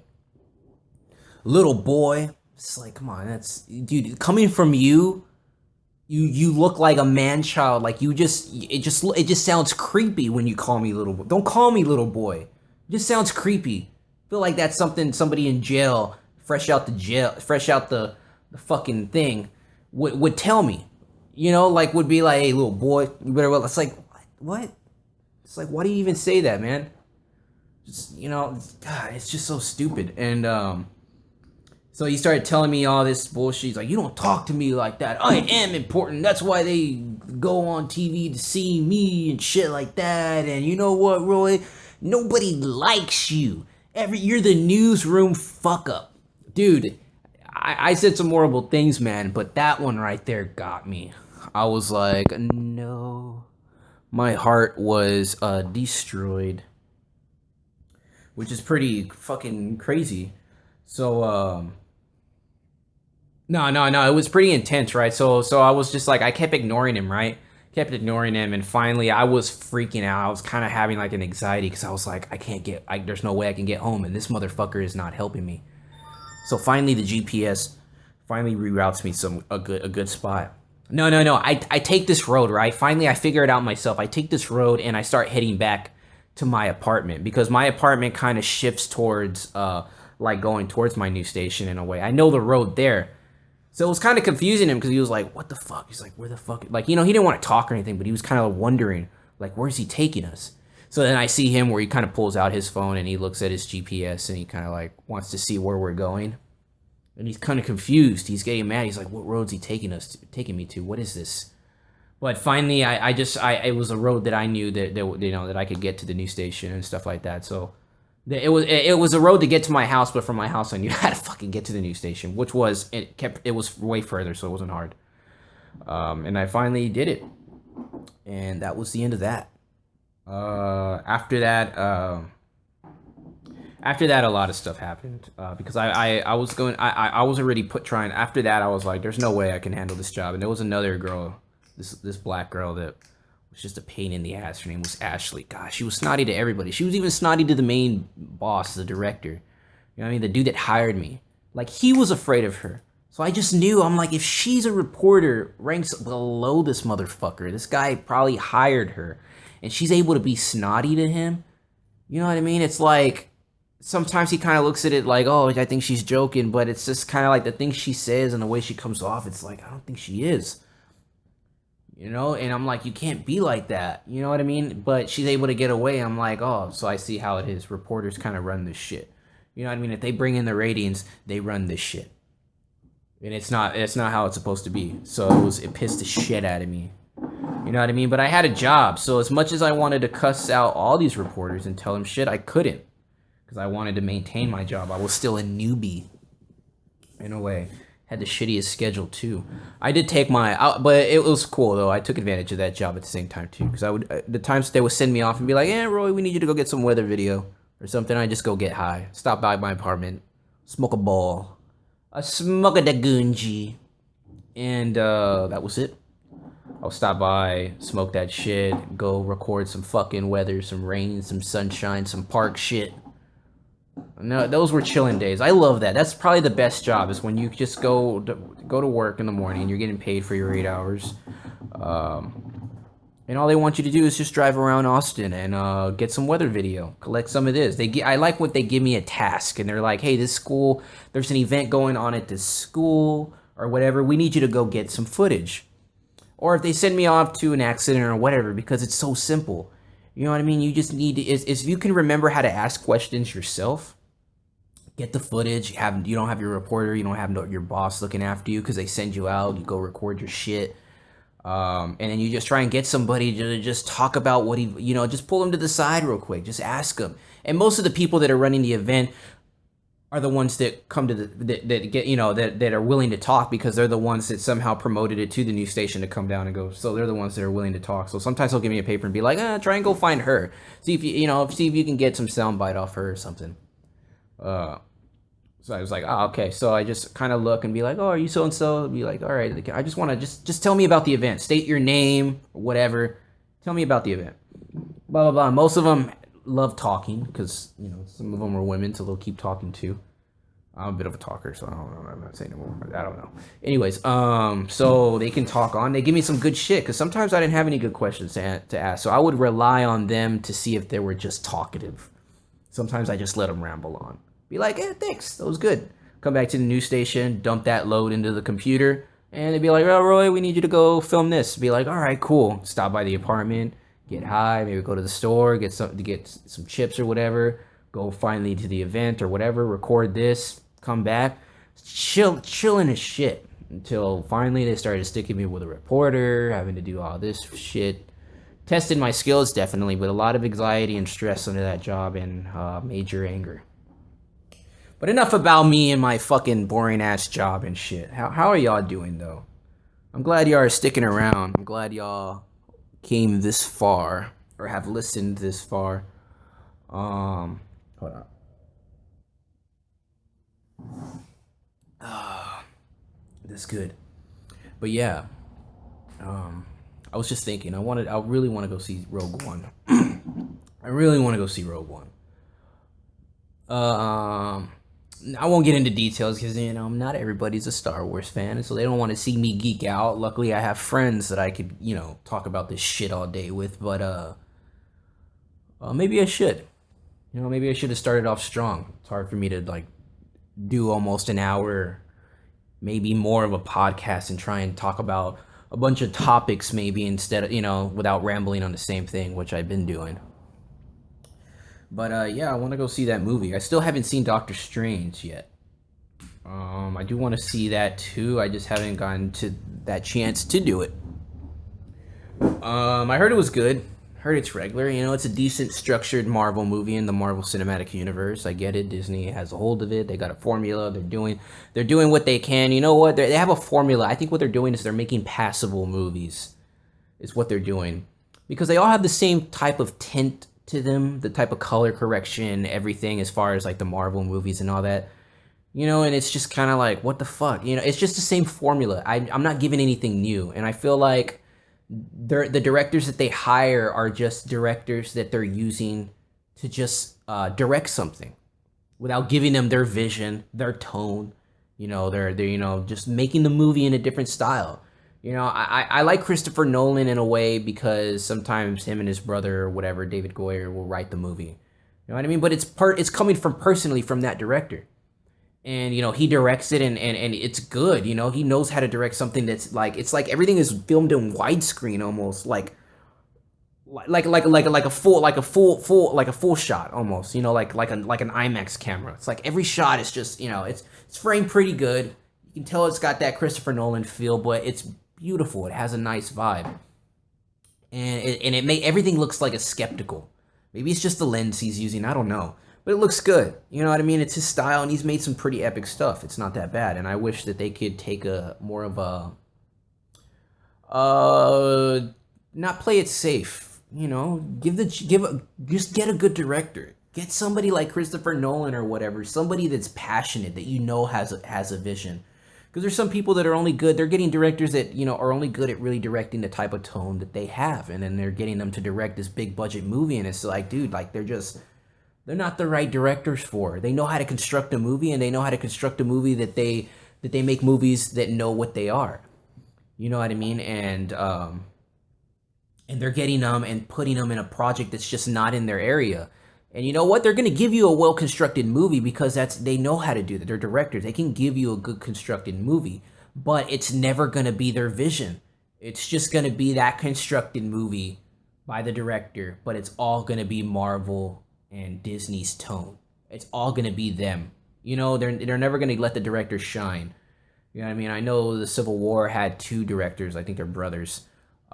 Little boy. It's like, come on, dude, coming from you, you look like a man child. Like it just sounds creepy when you call me little boy. Don't call me little boy. It just sounds creepy. I feel like that's something somebody in jail, fresh out the fucking thing, would tell me, you know, like would be like, hey, little boy, you better. Well, it's like, what? It's like, why do you even say that, man? Just, God, it's just so stupid. And so he started telling me all this bullshit. He's like, you don't talk to me like that. I am important. That's why they go on TV to see me and shit like that. And you know what, Roy? Nobody likes you. You're the newsroom fuck up. Dude, I said some horrible things, man, but that one right there got me. I was like, no. My heart was destroyed. Which is pretty fucking crazy. So, no, it was pretty intense, right? So I was just like, I kept ignoring him, right? And finally I was freaking out. I was kind of having like an anxiety because I was like, there's no way I can get home, and this motherfucker is not helping me. So finally the GPS finally reroutes me a good spot. No, I take this road, right? Finally I figure it out myself. I take this road and I start heading back to my apartment, because my apartment kind of shifts towards like going towards my new station in a way. I know the road there. So it was kind of confusing him because he was like, what the fuck? He's like, where the fuck? Like, he didn't want to talk or anything, but he was kind of wondering, like, where's he taking us? So then I see him where he kind of pulls out his phone and he looks at his GPS and he kind of like wants to see where we're going. And he's kind of confused. He's getting mad. He's like, what road's he taking me to? What is this? But finally, it was a road that I knew that I could get to the new station and stuff like that. So it was a road to get to my house, but from my house I knew how to fucking get to the new station, which was it was way further, so it wasn't hard. And I finally did it, and that was the end of that. After that, a lot of stuff happened because I was already trying. After that, I was like, there's no way I can handle this job, and there was another girl. This black girl that was just a pain in the ass. Her name was Ashley. Gosh, she was snotty to everybody. She was even snotty to the main boss, the director. You know what I mean? The dude that hired me. Like, he was afraid of her. So I just knew, I'm like, if she's a reporter, ranks below this motherfucker, this guy probably hired her, and she's able to be snotty to him. You know what I mean? It's like, sometimes he kind of looks at it like, oh, I think she's joking, but it's just kind of like the things she says and the way she comes off, it's like, I don't think she is. And I'm like, you can't be like that. You know what I mean? But she's able to get away. I'm like, oh, so I see how it is. Reporters kind of run this shit. You know what I mean? If they bring in the ratings, they run this shit. And it's not how it's supposed to be. So it pissed the shit out of me. You know what I mean? But I had a job. So as much as I wanted to cuss out all these reporters and tell them shit, I couldn't. Because I wanted to maintain my job. I was still a newbie. In a way. Had the shittiest schedule too. I did take but it was cool though. I took advantage of that job at the same time too, because the times they would send me off and be like, "Yeah, Roy, we need you to go get some weather video or something." I just go get high, stop by my apartment, smoke a ball, smoke a dagunji, and that was it. I'll stop by, smoke that shit, go record some fucking weather, some rain, some sunshine, some park shit. No, those were chilling days. I love that. That's probably the best job, is when you just go to work in the morning and you're getting paid for your 8 hours. And all they want you to do is just drive around Austin and get some weather video, collect some of this. I like what they give me a task, and they're like, hey, this school, there's an event going on at this school or whatever. We need you to go get some footage. Or if they send me off to an accident or whatever, because it's so simple. You know what I mean? You just need to, if you can remember how to ask questions yourself, get the footage. You don't have your reporter, you don't have your boss looking after you because they send you out. You go record your shit, and then you just try and get somebody to just talk about what just pull them to the side real quick. Just ask them. And most of the people that are running the event are the ones that come to that are willing to talk, because they're the ones that somehow promoted it to the new station to come down and go. So they're the ones that are willing to talk. So sometimes they'll give me a paper and be like, try and go find her. See if you can get some soundbite off her or something. So I was like, okay. So I just kind of look and be like, oh, are you so and so? Be like, all right. I just want to just tell me about the event. State your name or whatever. Tell me about the event. Blah blah blah. Most of them love talking because some of them are women, so they'll keep talking too. I'm a bit of a talker, so I don't know. I'm not saying anymore. I don't know. Anyways, so they can talk on. They give me some good shit, because sometimes I didn't have any good questions to ask, so I would rely on them to see if they were just talkative. Sometimes I just let them ramble on. Be like, thanks, that was good. Come back to the news station, dump that load into the computer, and they'd be like, oh, Roy, we need you to go film this. Be like, all right, cool. Stop by the apartment, get high, maybe go to the store, get some chips or whatever, go finally to the event or whatever, record this, come back, chilling as shit until finally they started sticking me with a reporter, having to do all this shit. Tested my skills definitely, but a lot of anxiety and stress under that job and major anger. But enough about me and my fucking boring ass job and shit. How are y'all doing though? I'm glad y'all are sticking around. I'm glad y'all came this far or have listened this far. Hold on. That's good. But yeah, I was just thinking. I really want to go see Rogue One. I really want to go see Rogue One. I won't get into details because not everybody's a Star Wars fan, so they don't want to see me geek out. Luckily, I have friends that I could talk about this shit all day with. But maybe I should. Maybe I should have started off strong. It's hard for me to do almost an hour, maybe more of a podcast and try and talk about a bunch of topics maybe instead of, without rambling on the same thing, which I've been doing. But yeah, I want to go see that movie. I still haven't seen Doctor Strange yet. I do want to see that too. I just haven't gotten to that chance to do it. I heard it was good. Heard it's regular. It's a decent structured Marvel movie in the Marvel Cinematic Universe. I get it. Disney has a hold of it. They got a formula. They're doing what they can. You know what? They have a formula. I think what they're doing is they're making passable movies. Is what they're doing, because they all have the same type of tint to them, the type of color correction, everything as far as the Marvel movies and all that. And it's just kind of like, what the fuck? It's just the same formula. I'm not giving anything new, and I feel like the directors that they hire are just directors that they're using to just direct something without giving them their vision, their tone. They're just making the movie in a different style. I like Christopher Nolan in a way because sometimes him and his brother or whatever, David Goyer, will write the movie. You know what I mean? But it's coming from personally from that director. And, he directs it and it's good. He knows how to direct something that's it's like everything is filmed in widescreen almost, like a full shot almost, like an IMAX camera. It's like every shot is just, it's framed pretty good. You can tell it's got that Christopher Nolan feel, but it's beautiful. It has a nice vibe. And it everything looks like a skeptical. Maybe it's just the lens he's using, I don't know. But it looks good. You know what I mean? It's his style, and he's made some pretty epic stuff. It's not that bad, and I wish that they could take a more of a not play it safe. Just get a good director. Get somebody like Christopher Nolan or whatever, somebody that's passionate, that has a vision. Because there's some people that are only good. They're getting directors that are only good at really directing the type of tone that they have, and then they're getting them to direct this big budget movie, and it's like, dude, they're not the right directors for it. They know how to construct a movie, and they know how to construct a movie that they make movies that know what they are. You know what I mean? And they're getting them and putting them in a project that's just not in their area. And you know what? They're going to give you a well-constructed movie because they know how to do that. They're directors. They can give you a good constructed movie, but it's never going to be their vision. It's just going to be that constructed movie by the director, but it's all going to be Marvel and Disney's tone. It's all gonna be them. They're never gonna let the director shine. You know what I mean? I know the Civil War had two directors. I think they're brothers,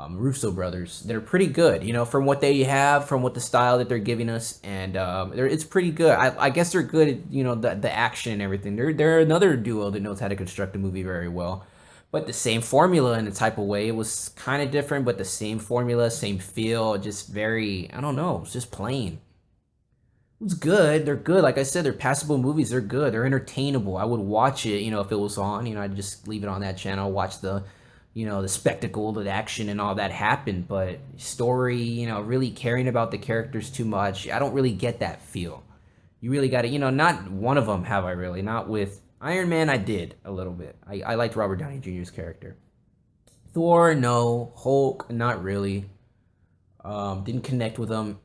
Russo brothers. They're pretty good. From what they have, from what the style that they're giving us, and it's pretty good. I guess they're good at the action and everything. They're another duo that knows how to construct a movie very well. But the same formula in a type of way. It was kind of different, but the same formula, same feel. Just very, I don't know. It's just plain. It's good. They're good. Like I said, they're passable movies. They're good. They're entertainable. I would watch it, if it was on. I'd just leave it on that channel, watch the spectacle, the action and all that happen. But story, really caring about the characters too much, I don't really get that feel. You really got to, not one of them have I really. Not with Iron Man, I did a little bit. I liked Robert Downey Jr.'s character. Thor, no. Hulk, not really. Didn't connect with him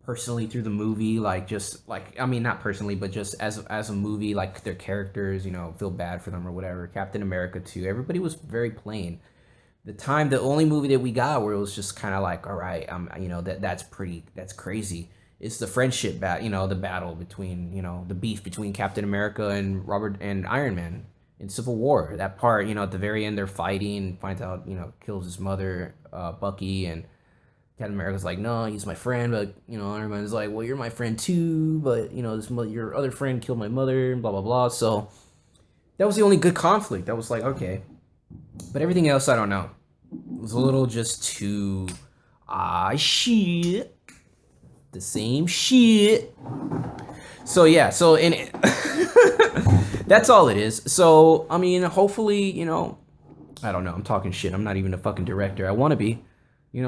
personally through the movie, not personally, but just as a movie, their characters, feel bad for them or whatever. Captain America too, everybody was very plain. The only movie that we got where it was just kind of like, all right, that's crazy. It's the friendship the battle between, the beef between Captain America and Robert and Iron Man in Civil War. That part, at the very end, they're fighting, finds out, kills his mother, Bucky, and Captain America's like, no, he's my friend, but Iron Man's like, well, you're my friend too, but your other friend killed my mother, blah blah blah. So that was the only good conflict. That was like, okay, but everything else, I don't know. It was a little just too shit, the same shit. So yeah, that's all it is. So I mean, hopefully, I don't know. I'm talking shit. I'm not even a fucking director. I want to be.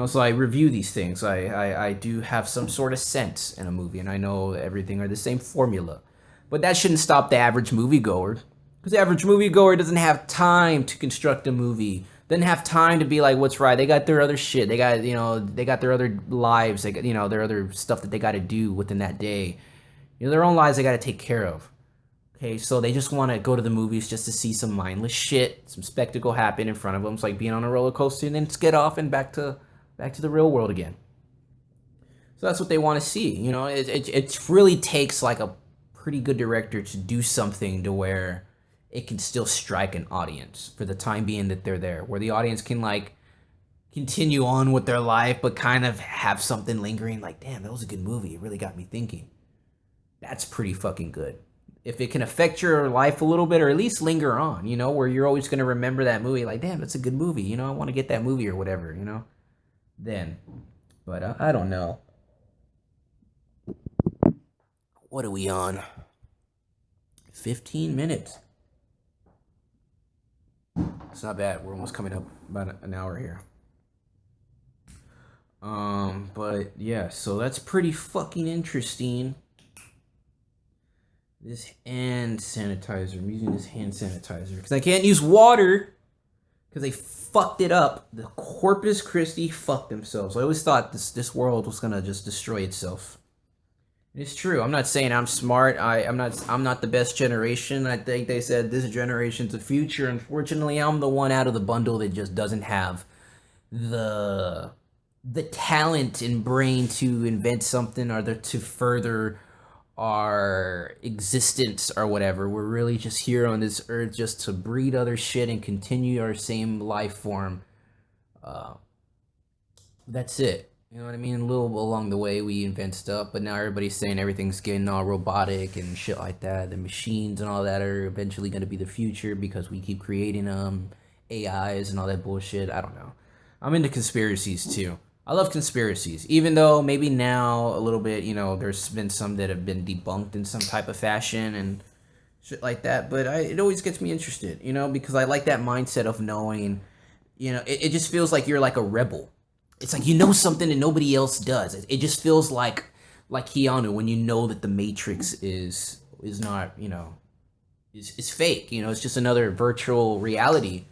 So I review these things. I do have some sort of sense in a movie, and I know everything are the same formula. But that shouldn't stop the average moviegoer. Because the average moviegoer doesn't have time to construct a movie. Doesn't have time to be like, what's right. They got their other shit. They got, they got their other lives. They got, their other stuff that they got to do within that day. Their own lives they got to take care of. Okay, so they just want to go to the movies just to see some mindless shit, some spectacle happen in front of them. It's like being on a roller coaster and then just get off and back to the real world again. So that's what they want to see. It really takes like a pretty good director to do something to where it can still strike an audience for the time being that they're there, where the audience can like continue on with their life, but kind of have something lingering like, damn, that was a good movie. It really got me thinking. That's pretty fucking good. If it can affect your life a little bit, or at least linger on, where you're always going to remember that movie, like, damn, that's a good movie. I want to get that movie or whatever, then. But I don't know. What are we on? 15 minutes. It's not bad. We're almost coming up about an hour here. But yeah, so that's pretty fucking interesting. This hand sanitizer. I'm using this hand sanitizer because I can't use water because they fucked it up. The Corpus Christi fucked themselves. I always thought this world was gonna just destroy itself. It's true. I'm not saying I'm smart. I'm not the best generation. I think they said this generation's the future. Unfortunately, I'm the one out of the bundle that just doesn't have the talent and brain to invent something or to further our existence or whatever. We're really just here on this earth just to breed other shit and continue our same life form. That's it. You know what I mean? A little along the way we invent stuff, but now everybody's saying everything's getting all robotic and shit like that. The machines and all that are eventually going to be the future because we keep creating AIs and all that bullshit. I don't know. I'm into conspiracies too. I love conspiracies, even though maybe now a little bit, there's been some that have been debunked in some type of fashion and shit like that. But it always gets me interested, because I like that mindset of knowing, it just feels like you're like a rebel. It's like something that nobody else does. It just feels like Keanu when you know that the Matrix is not, is fake. It's just another virtual reality.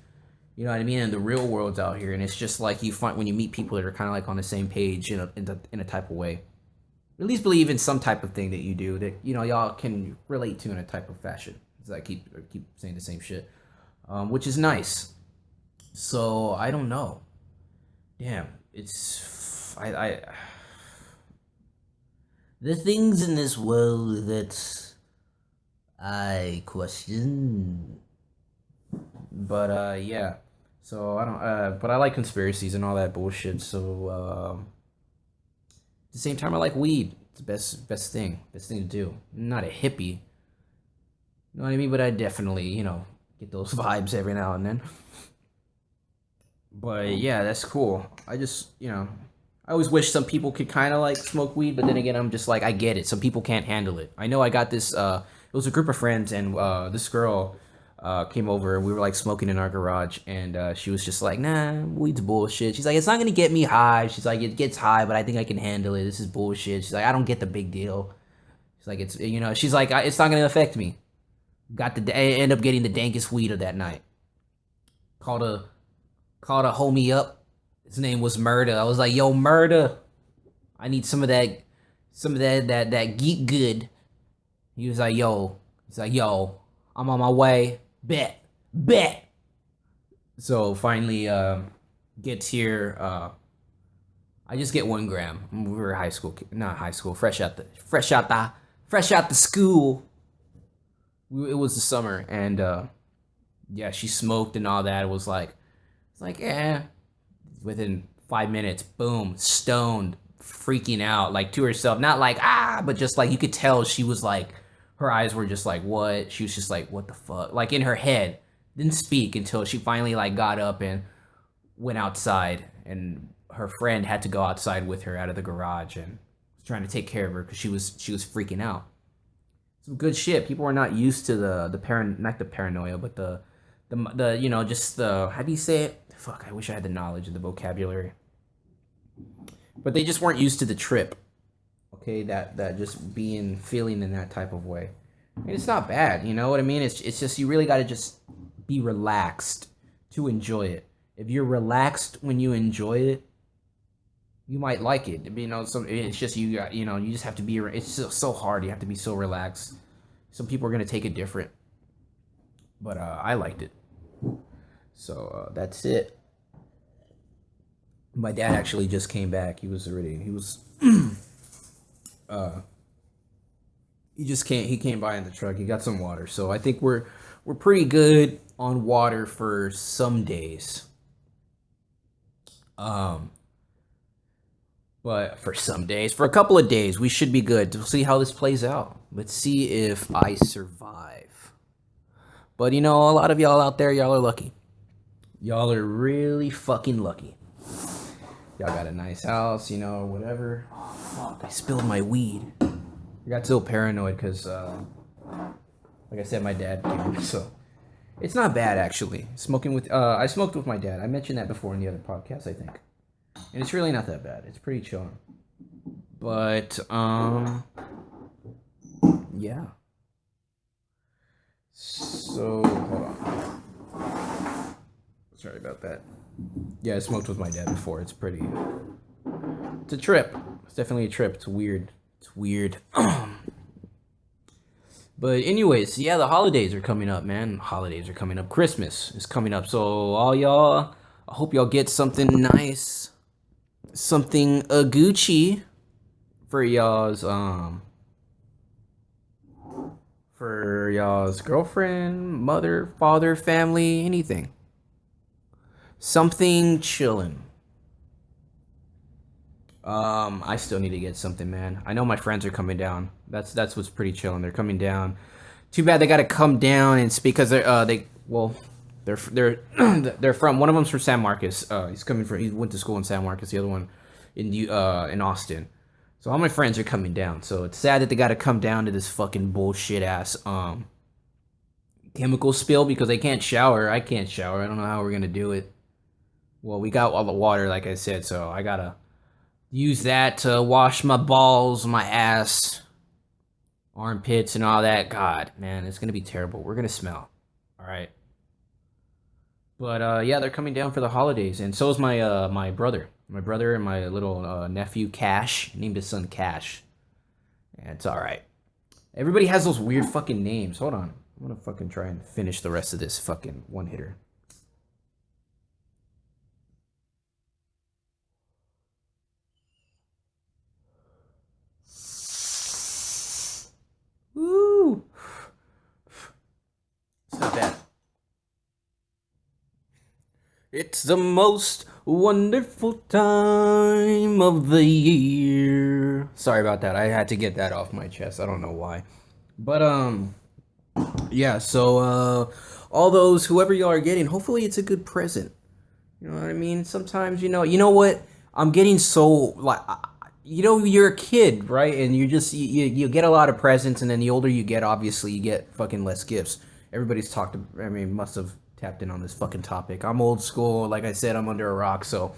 You know what I mean? And the real world's out here, and it's just like you find when you meet people that are kind of like on the same page, in a type of way. At least believe in some type of thing that you do that y'all can relate to in a type of fashion. Because I keep saying the same shit, which is nice. So I don't know. Damn, it's the things in this world that I question. But yeah. So I don't but I like conspiracies and all that bullshit. So at the same time I like weed. It's the best thing to do. I'm not a hippie. You know what I mean? But I definitely, get those vibes every now and then. But yeah, that's cool. I just, I always wish some people could kind of like smoke weed, but then again, I'm just like, I get it. Some people can't handle it. I know I got this, it was a group of friends, and this girl came over, and we were like smoking in our garage, and she was just like, nah, weed's bullshit. She's like, it's not gonna get me high. She's like, it gets high, but I think I can handle it. This is bullshit. She's like, I don't get the big deal. She's like, it's, she's like, it's not gonna affect me. I end up getting the dankest weed of that night. Called a homie up. His name was Murda. I was like, yo, Murda, I need some of that geek good. He was like, yo, I'm on my way. Bet. So finally, gets here. I just get 1 gram. We were high school, not high school, fresh out the school. It was the summer, and yeah, she smoked and all that. It's like, Within 5 minutes, boom, stoned, freaking out, like to herself, not like but just like you could tell she was like, her eyes were just like, what? She was just like, what the fuck? Like in her head, didn't speak until she finally like got up and went outside, and her friend had to go outside with her out of the garage and was trying to take care of her because she was freaking out. Some good shit. People are not used to not the paranoia, but the just the, how do you say it? Fuck, I wish I had the knowledge and the vocabulary. But they just weren't used to the trip. Okay, that just feeling in that type of way. I mean, it's not bad, you know what I mean? It's just you really got to just be relaxed to enjoy it. If you're relaxed when you enjoy it, you might like it. You know, it's just you got, you just have to be. It's so hard. You have to be so relaxed. Some people are gonna take it different, but I liked it. So that's it. My dad actually just came back. He came by in the truck. He got some water. So I think we're pretty good on water for some days. But for some days, for a couple of days, we should be good. We'll see how this plays out. Let's see if I survive. But a lot of y'all out there, y'all are lucky. Y'all are really fucking lucky. Y'all got a nice house, whatever. Oh, fuck, I spilled my weed. I got so paranoid because, like I said, my dad came, so it's not bad actually. I smoked with my dad. I mentioned that before in the other podcast, I think, and it's really not that bad. It's pretty chill. But yeah. So hold on. Sorry about that. Yeah, I smoked with my dad before. It's a trip. It's definitely a trip. It's weird. But anyways, yeah, the holidays are coming up, man. Holidays are coming up. Christmas is coming up. So all y'all, I hope y'all get something nice, something Gucci for y'all's girlfriend, mother, father, family, anything. Something chillin'. I still need to get something, man. I know my friends are coming down. That's what's pretty chillin'. They're coming down. Too bad they got to come down and speak because they're they're from, one of them's from San Marcos. He went to school in San Marcos. The other one in Austin. So all my friends are coming down. So it's sad that they got to come down to this fucking bullshit ass chemical spill because they can't shower. I can't shower. I don't know how we're gonna do it. Well, we got all the water, like I said, so I gotta use that to wash my balls, my ass, armpits, and all that. God, man, it's gonna be terrible. We're gonna smell. All right. But yeah, they're coming down for the holidays, and so is my brother. My brother and my little nephew Cash. Named his son Cash. And it's all right. Everybody has those weird fucking names. Hold on, I'm gonna fucking try and finish the rest of this fucking one hitter. Woo! It's not bad. It's the most wonderful time of the year. Sorry about that. I had to get that off my chest. I don't know why. But yeah, so all those, whoever y'all are getting, hopefully it's a good present. You know what I mean? Sometimes, you know what? I'm getting so like you're a kid, right? And you get a lot of presents, and then the older you get, obviously you get fucking less gifts. Everybody's must have tapped in on this fucking topic. I'm old school. Like I said, I'm under a rock, so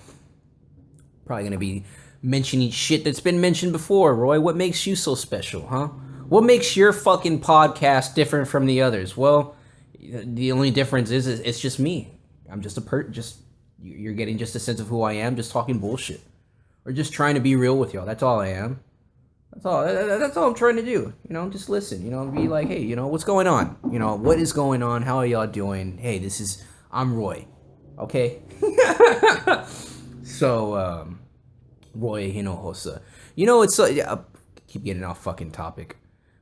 probably gonna be mentioning shit that's been mentioned before. Roy, what makes you so special, huh? What makes your fucking podcast different from the others? Well, the only difference is it's just me. I'm just you're getting just a sense of who I am, just talking bullshit, or just trying to be real with y'all. That's all I am. That's all I'm trying to do. Just listen. Be like, hey, what's going on? What is going on? How are y'all doing? Hey, I'm Roy. Okay? So, Roy Hinojosa. It's I keep getting off fucking topic.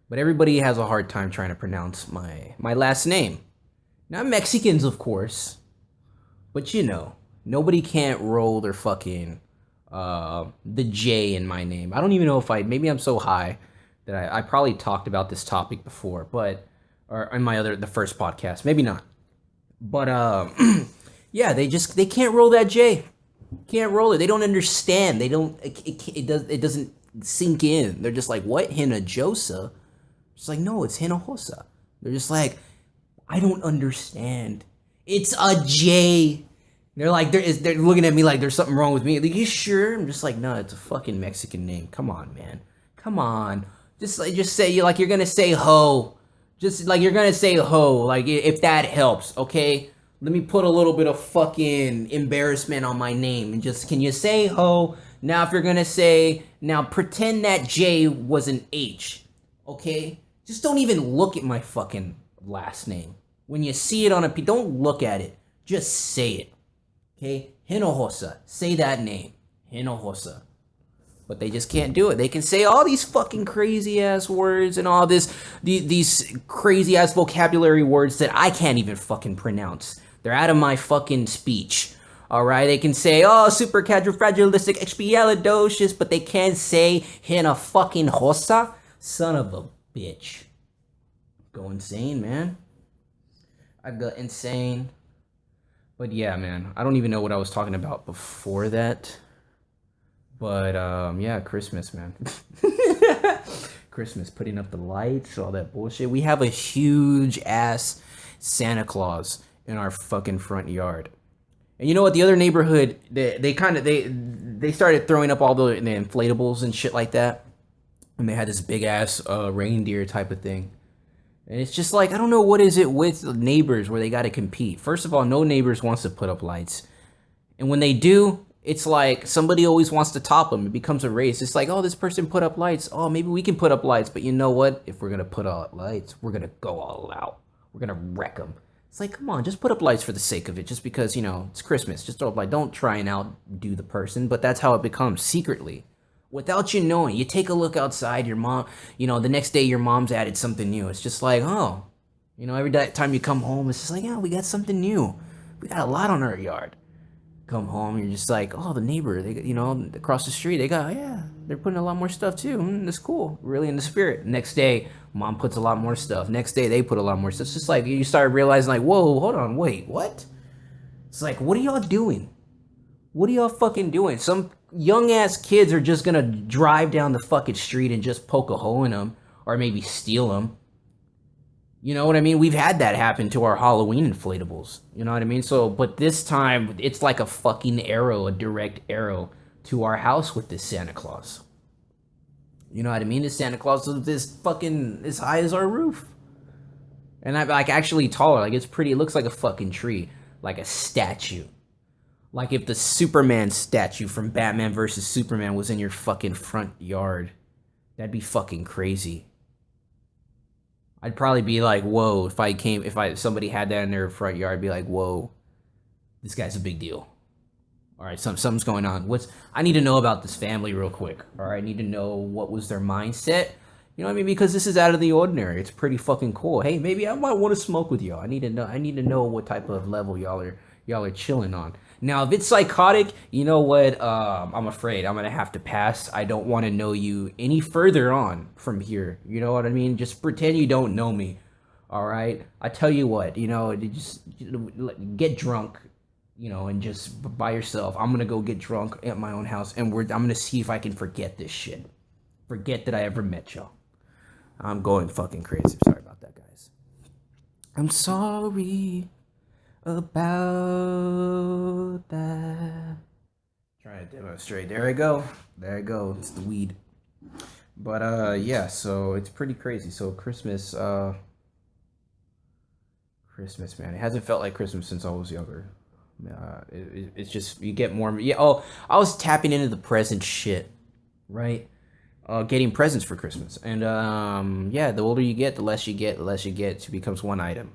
But everybody has a hard time trying to pronounce my last name. Not Mexicans, of course. But nobody can't roll their fucking the J in my name. I don't even know if maybe I'm so high that I probably talked about this topic before, but or in the first podcast, maybe not. But yeah, they can't roll that J. Can't roll it. They don't understand. They don't. It doesn't sink in. They're just like, what, Hinojosa? It's like, no, it's Hinojosa. They're just like, I don't understand. It's a J. They're like, they're looking at me like there's something wrong with me. Like, you sure? I'm just like, no, it's a fucking Mexican name. Come on, man. Come on. Just say you're gonna say ho. Just like you're gonna say ho. Like, if that helps, okay? Let me put a little bit of fucking embarrassment on my name and can you say ho? Now, if you're gonna say, now pretend that J was an H, okay? Just don't even look at my fucking last name. When you see it on don't look at it. Just say it. Okay? Hinojosa. Say that name. Hinojosa. But they just can't do it. They can say all these fucking crazy ass words and all these crazy ass vocabulary words that I can't even fucking pronounce. They're out of my fucking speech. Alright? They can say, supercalifragilisticexpialidocious, but they can't say hina fucking hosa. Son of a bitch. Go insane, man. I go insane. But yeah, man, I don't even know what I was talking about before that. But yeah, Christmas, man. Christmas, putting up the lights, all that bullshit. We have a huge ass Santa Claus in our fucking front yard. And you know what? The other neighborhood, they started throwing up all the inflatables and shit like that. And they had this big ass reindeer type of thing. And it's just like, I don't know what is it with neighbors where they got to compete. First of all, no neighbors wants to put up lights. And when they do, it's like somebody always wants to top them. It becomes a race. It's like, oh, this person put up lights. Oh, maybe we can put up lights. But you know what? If we're going to put up lights, we're going to go all out. We're going to wreck them. It's like, come on, just put up lights for the sake of it. Just because, it's Christmas. Just throw up lights. Don't try and outdo the person. But that's how it becomes secretly. Without you knowing, you take a look outside, your mom, the next day your mom's added something new. It's just like, oh, every time you come home, it's just like, yeah, we got something new. We got a lot on our yard. Come home, you're just like, oh, the neighbor, they, across the street, they're putting a lot more stuff too. That's cool. Really in the spirit. Next day, mom puts a lot more stuff. Next day, they put a lot more stuff. It's just like, you start realizing like, whoa, hold on, wait, what? It's like, what are y'all doing? What are y'all fucking doing? Some young ass kids are just gonna drive down the fucking street and just poke a hole in them, or maybe steal them. You know what I mean? We've had that happen to our Halloween inflatables. You know what I mean? So, but this time it's like a fucking arrow, a direct arrow to our house with this Santa Claus. You know what I mean? This Santa Claus is this fucking as high as our roof, and I'm like actually taller. Like it's pretty. It looks like a fucking tree, like a statue. Like if the Superman statue from Batman vs. Superman was in your fucking front yard. That'd be fucking crazy. I'd probably be like, whoa, if somebody had that in their front yard, I'd be like, whoa, this guy's a big deal. All right, something's going on. I need to know about this family real quick. All right, I need to know what was their mindset. You know what I mean? Because this is out of the ordinary. It's pretty fucking cool. Hey, maybe I might want to smoke with y'all. I need to know what type of level y'all are chilling on. Now, if it's psychotic, you know what? I'm afraid I'm going to have to pass. I don't want to know you any further on from here. You know what I mean? Just pretend you don't know me. All right? I tell you what, just get drunk, and just by yourself. I'm going to go get drunk at my own house, and I'm going to see if I can forget this shit. Forget that I ever met y'all. I'm going fucking crazy. Sorry about that, guys. I'm sorry about that. Trying to demonstrate. There I go. It's the weed. But yeah, so it's pretty crazy. So Christmas, man, it hasn't felt like Christmas since I was younger. It's just you get more. Yeah. Oh, I was tapping into the present shit, right? Getting presents for Christmas, and yeah, the older you get, the less you get. It becomes one item.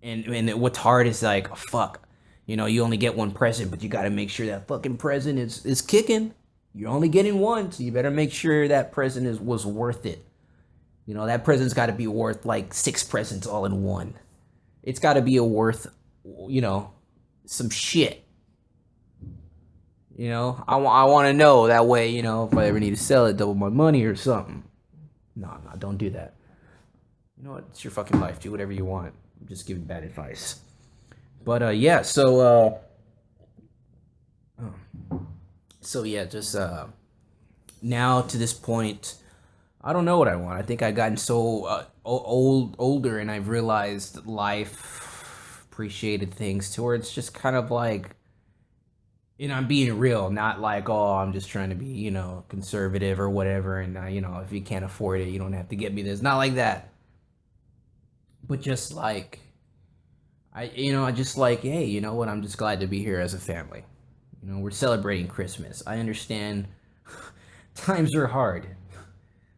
And what's hard is like, fuck, You only get one present, but you gotta make sure that fucking present is kicking. You're only getting one, so you better make sure that present was worth it. That present's gotta be worth like 6 presents all in one. It's gotta be worth, some shit. I want to know that way, if I ever need to sell it, double my money or something. No, don't do that. You know what? It's your fucking life. Do whatever you want. I'm just giving bad advice. But, yeah, so now to this point, I don't know what I want. I think I've gotten so older, and I've realized life, appreciated things to where it's just kind of like, I'm being real, not like, I'm just trying to be, conservative or whatever, and, if you can't afford it, you don't have to get me this. Not like that. But just like, I just like, hey, you know what, I'm just glad to be here as a family. We're celebrating Christmas. I understand times are hard.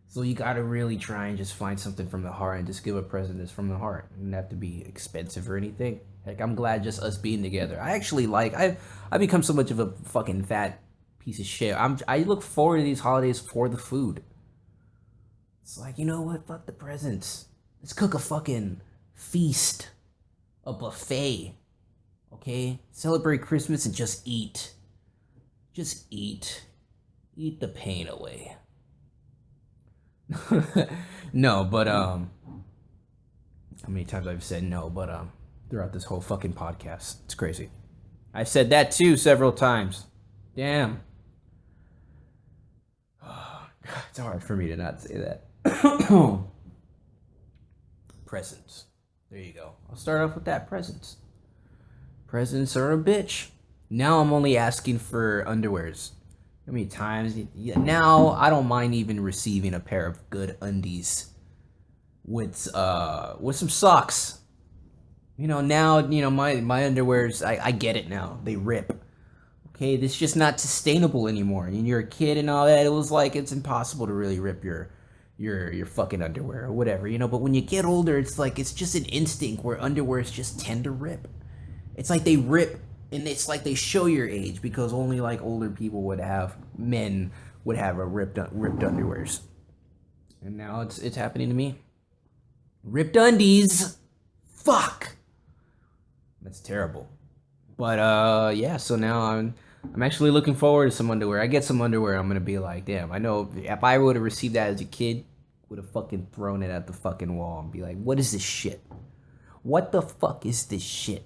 So you gotta really try and just find something from the heart and just give a present that's from the heart. It doesn't have to be expensive or anything. Like, I'm glad just us being together. I actually I've become so much of a fucking fat piece of shit. I look forward to these holidays for the food. It's like, you know what? Fuck the presents. Let's cook a fucking feast. A buffet. Okay? Celebrate Christmas and just eat. Just eat. Eat the pain away. No, but how many times I've said no, but throughout this whole fucking podcast. It's crazy. I've said that too several times. Damn. It's hard for me to not say that. Presents. There you go. I'll start off with that. Presents. Presents are a bitch. Now I'm only asking for underwears. How many times? Now I don't mind even receiving a pair of good undies with some socks. Now, my underwears, I get it now. They rip. Okay, this is just not sustainable anymore. And you're a kid and all that. It was like, it's impossible to really rip your fucking underwear or whatever, But when you get older, it's like, it's just an instinct where underwears just tend to rip. It's like they rip, and it's like they show your age, because only like older people men would have a ripped underwears. And now it's happening to me. Ripped undies. Fuck. That's terrible. But yeah, so now I'm actually looking forward to some underwear. I get some underwear, I'm gonna be like, damn, I know if I would have received that as a kid, would have fucking thrown it at the fucking wall and be like, what is this shit? What the fuck is this shit?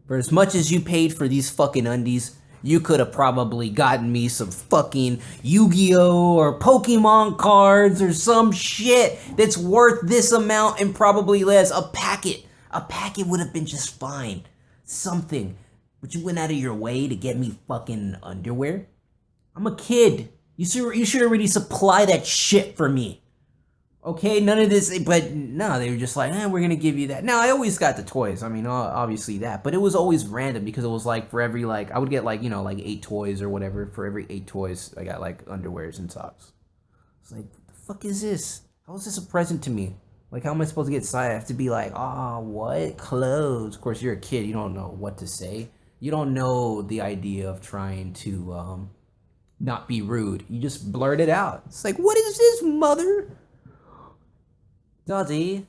For as much as you paid for these fucking undies, you could have probably gotten me some fucking Yu-Gi-Oh! Or Pokemon cards or some shit that's worth this amount and probably less. A packet would have been just fine. Something. But you went out of your way to get me fucking underwear? I'm a kid. You should already supply that shit for me. Okay, none of this, but no, they were just like, we're gonna give you that. Now, I always got the toys. I mean, obviously that, but it was always random because it was like for every, like, I would get like, like 8 toys or whatever. For every 8 toys, I got like underwears and socks. It's like, what the fuck is this? How is this a present to me? Like, how am I supposed to get excited? I have to be like, what? Clothes. Of course, you're a kid. You don't know what to say. You don't know the idea of trying to not be rude. You just blurt it out. It's like, what is this, mother? Daddy?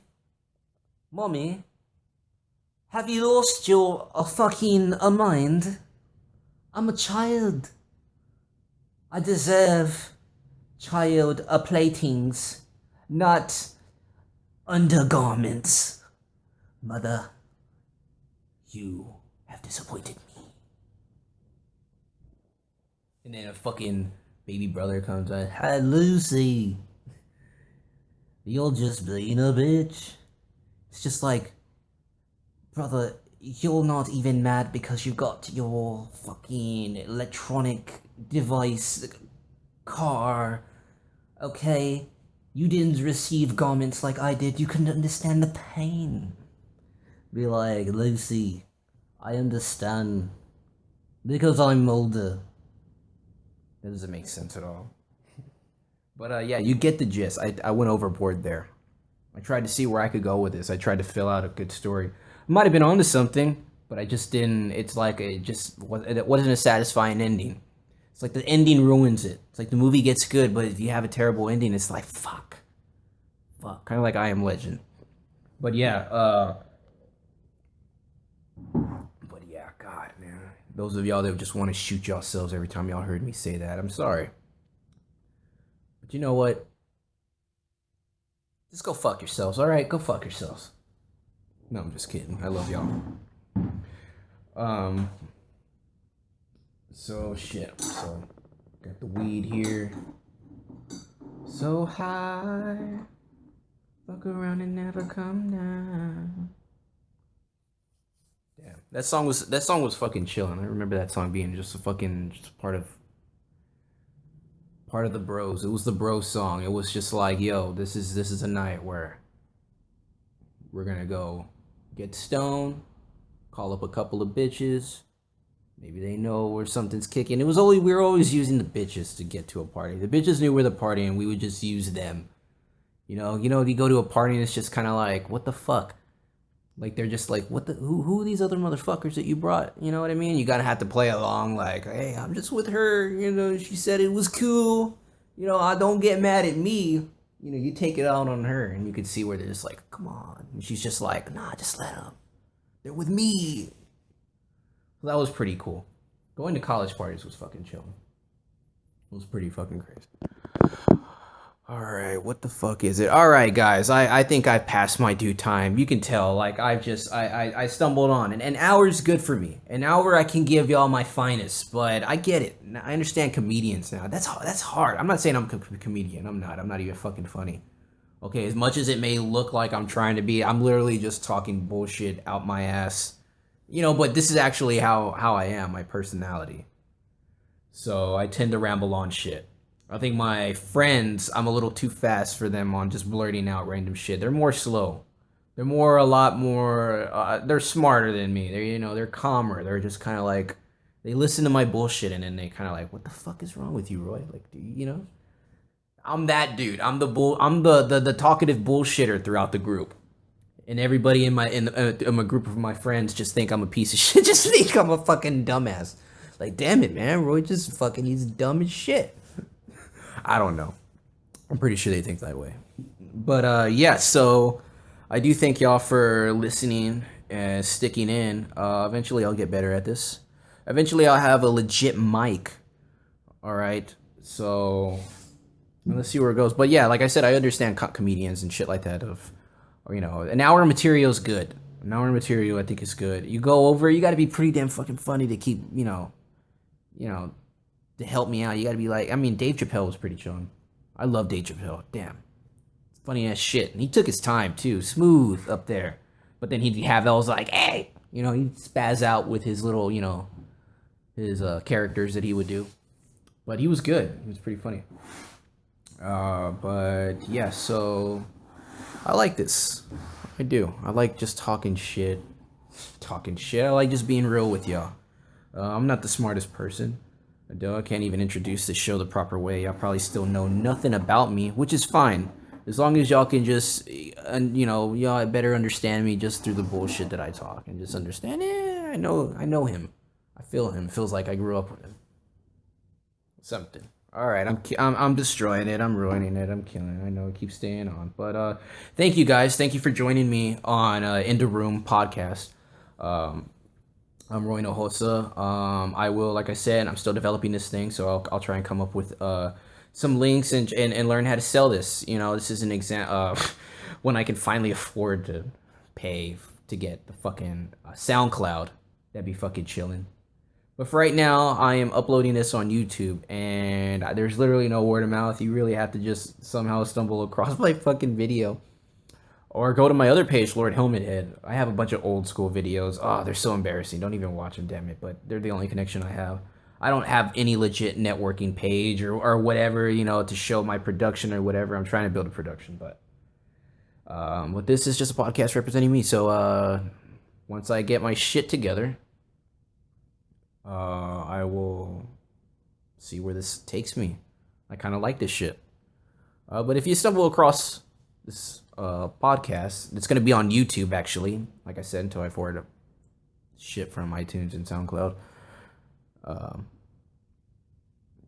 Mommy? Have you lost your fucking mind? I'm a child. I deserve child playthings, not undergarments. Mother, you have disappointed me. And then a fucking baby brother comes out. Hi, Lucy. You're just being a bitch. It's just like, brother, you're not even mad because you got your fucking electronic device car. Okay? You didn't receive garments like I did. You couldn't understand the pain. Be like, Lucy, I understand. Because I'm older. That doesn't make sense at all. But yeah, you get the gist. I went overboard there. I tried to see where I could go with this. I tried to fill out a good story. I might have been onto something. but I just didn't. It's like it wasn't a satisfying ending. It's like the ending ruins it. It's like the movie gets good, but if you have a terrible ending, it's like fuck. Kind of like I Am Legend. But yeah, God, man. Those of y'all that just want to shoot yourselves every time y'all heard me say that, I'm sorry. But you know what? Just go fuck yourselves, alright? Go fuck yourselves. No, I'm just kidding. I love y'all. So shit. So got the weed here. So high. Fuck around and never come down. Damn. That song was fucking chilling. I remember that song being just part of the bros. It was the bro song. It was just like, yo, this is a night where we're gonna go get stoned, call up a couple of bitches. Maybe they know where something's kicking. We were always using the bitches to get to a party. The bitches knew where the party, and we would just use them. You know, you go to a party and it's just kind of like, what the fuck? Like, they're just like, who are these other motherfuckers that you brought? You know what I mean? You gotta have to play along like, hey, I'm just with her. You know, she said it was cool. You know, I don't get mad at me. You know, you take it out on her, and you can see where they're just like, come on. And she's just like, nah, just let them. They're with me. So that was pretty cool. Going to college parties was fucking chill. It was pretty fucking crazy. Alright, what the fuck is it? Alright, guys, I think I've passed my due time. You can tell, like, I stumbled on. An hour's good for me. An hour I can give y'all my finest, but I get it. I understand comedians now. That's hard. I'm not saying I'm a comedian. I'm not even fucking funny. Okay, as much as it may look like I'm trying to be, I'm literally just talking bullshit out my ass. You know, but this is actually how I am, my personality. So I tend to ramble on shit. I think my friends, I'm a little too fast for them on just blurting out random shit. They're more slow. They're a lot more, they're smarter than me. They're calmer. They're just kind of like, they listen to my bullshit and then they kind of like, what the fuck is wrong with you, Roy? Like, I'm that dude. I'm the talkative bullshitter throughout the group. And everybody in my group of my friends just think I'm a piece of shit. Just think I'm a fucking dumbass. Like, damn it, man. Roy he's dumb as shit. I don't know. I'm pretty sure they think that way. But, yeah, so I do thank y'all for listening and sticking in. Eventually I'll get better at this. Eventually I'll have a legit mic. All right. So let's see where it goes. But, yeah, like I said, I understand comedians and shit like that an hour of material is good. An hour of material I think is good. You go over, you got to be pretty damn fucking funny to keep, to help me out. You got to be like, I mean, Dave Chappelle was pretty chilling. I love Dave Chappelle. Damn. It's funny as shit. And he took his time, too. Smooth up there. But then he'd have those like, hey, he'd spaz out with his little, his characters that he would do. But he was good. He was pretty funny. But, yeah, so I like this. I do. I like just talking shit. I like just being real with y'all. I'm not the smartest person. I can't even introduce the show the proper way. Y'all probably still know nothing about me, which is fine. As long as y'all can just, y'all better understand me just through the bullshit that I talk. And just understand, I know him. I feel him. It feels like I grew up with him. Something. All right, I'm destroying it. I'm ruining it. I'm killing it. I know. I keep staying on. But thank you, guys. Thank you for joining me on Inda-Room Podcast. I'm Roy Nohosa. I will, like I said, I'm still developing this thing, so I'll try and come up with some links and learn how to sell this. This is an example when I can finally afford to pay to get the fucking SoundCloud. That'd be fucking chilling. But for right now, I am uploading this on YouTube, and there's literally no word of mouth. You really have to just somehow stumble across my fucking video. Or go to my other page, Lord Helmet Head. I have a bunch of old school videos. Oh, they're so embarrassing. Don't even watch them, damn it. But they're the only connection I have. I don't have any legit networking page or whatever, to show my production or whatever. I'm trying to build a production, but this is just a podcast representing me. So once I get my shit together, I will see where this takes me. I kind of like this shit. But if you stumble across this podcast, it's going to be on YouTube, actually. Like I said, until I afford to shit from iTunes and SoundCloud.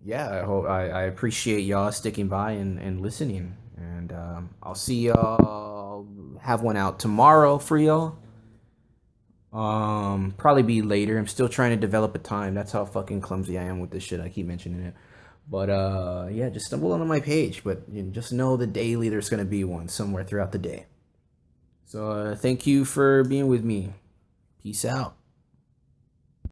Yeah, I appreciate y'all sticking by and listening. And I'll see y'all. Have one out tomorrow for y'all. Probably be later. I'm still trying to develop a time. That's how fucking clumsy I am with this shit. I keep mentioning it. But yeah, just stumble onto my page. But just know that daily there's gonna be one somewhere throughout the day. So thank you for being with me. Peace out.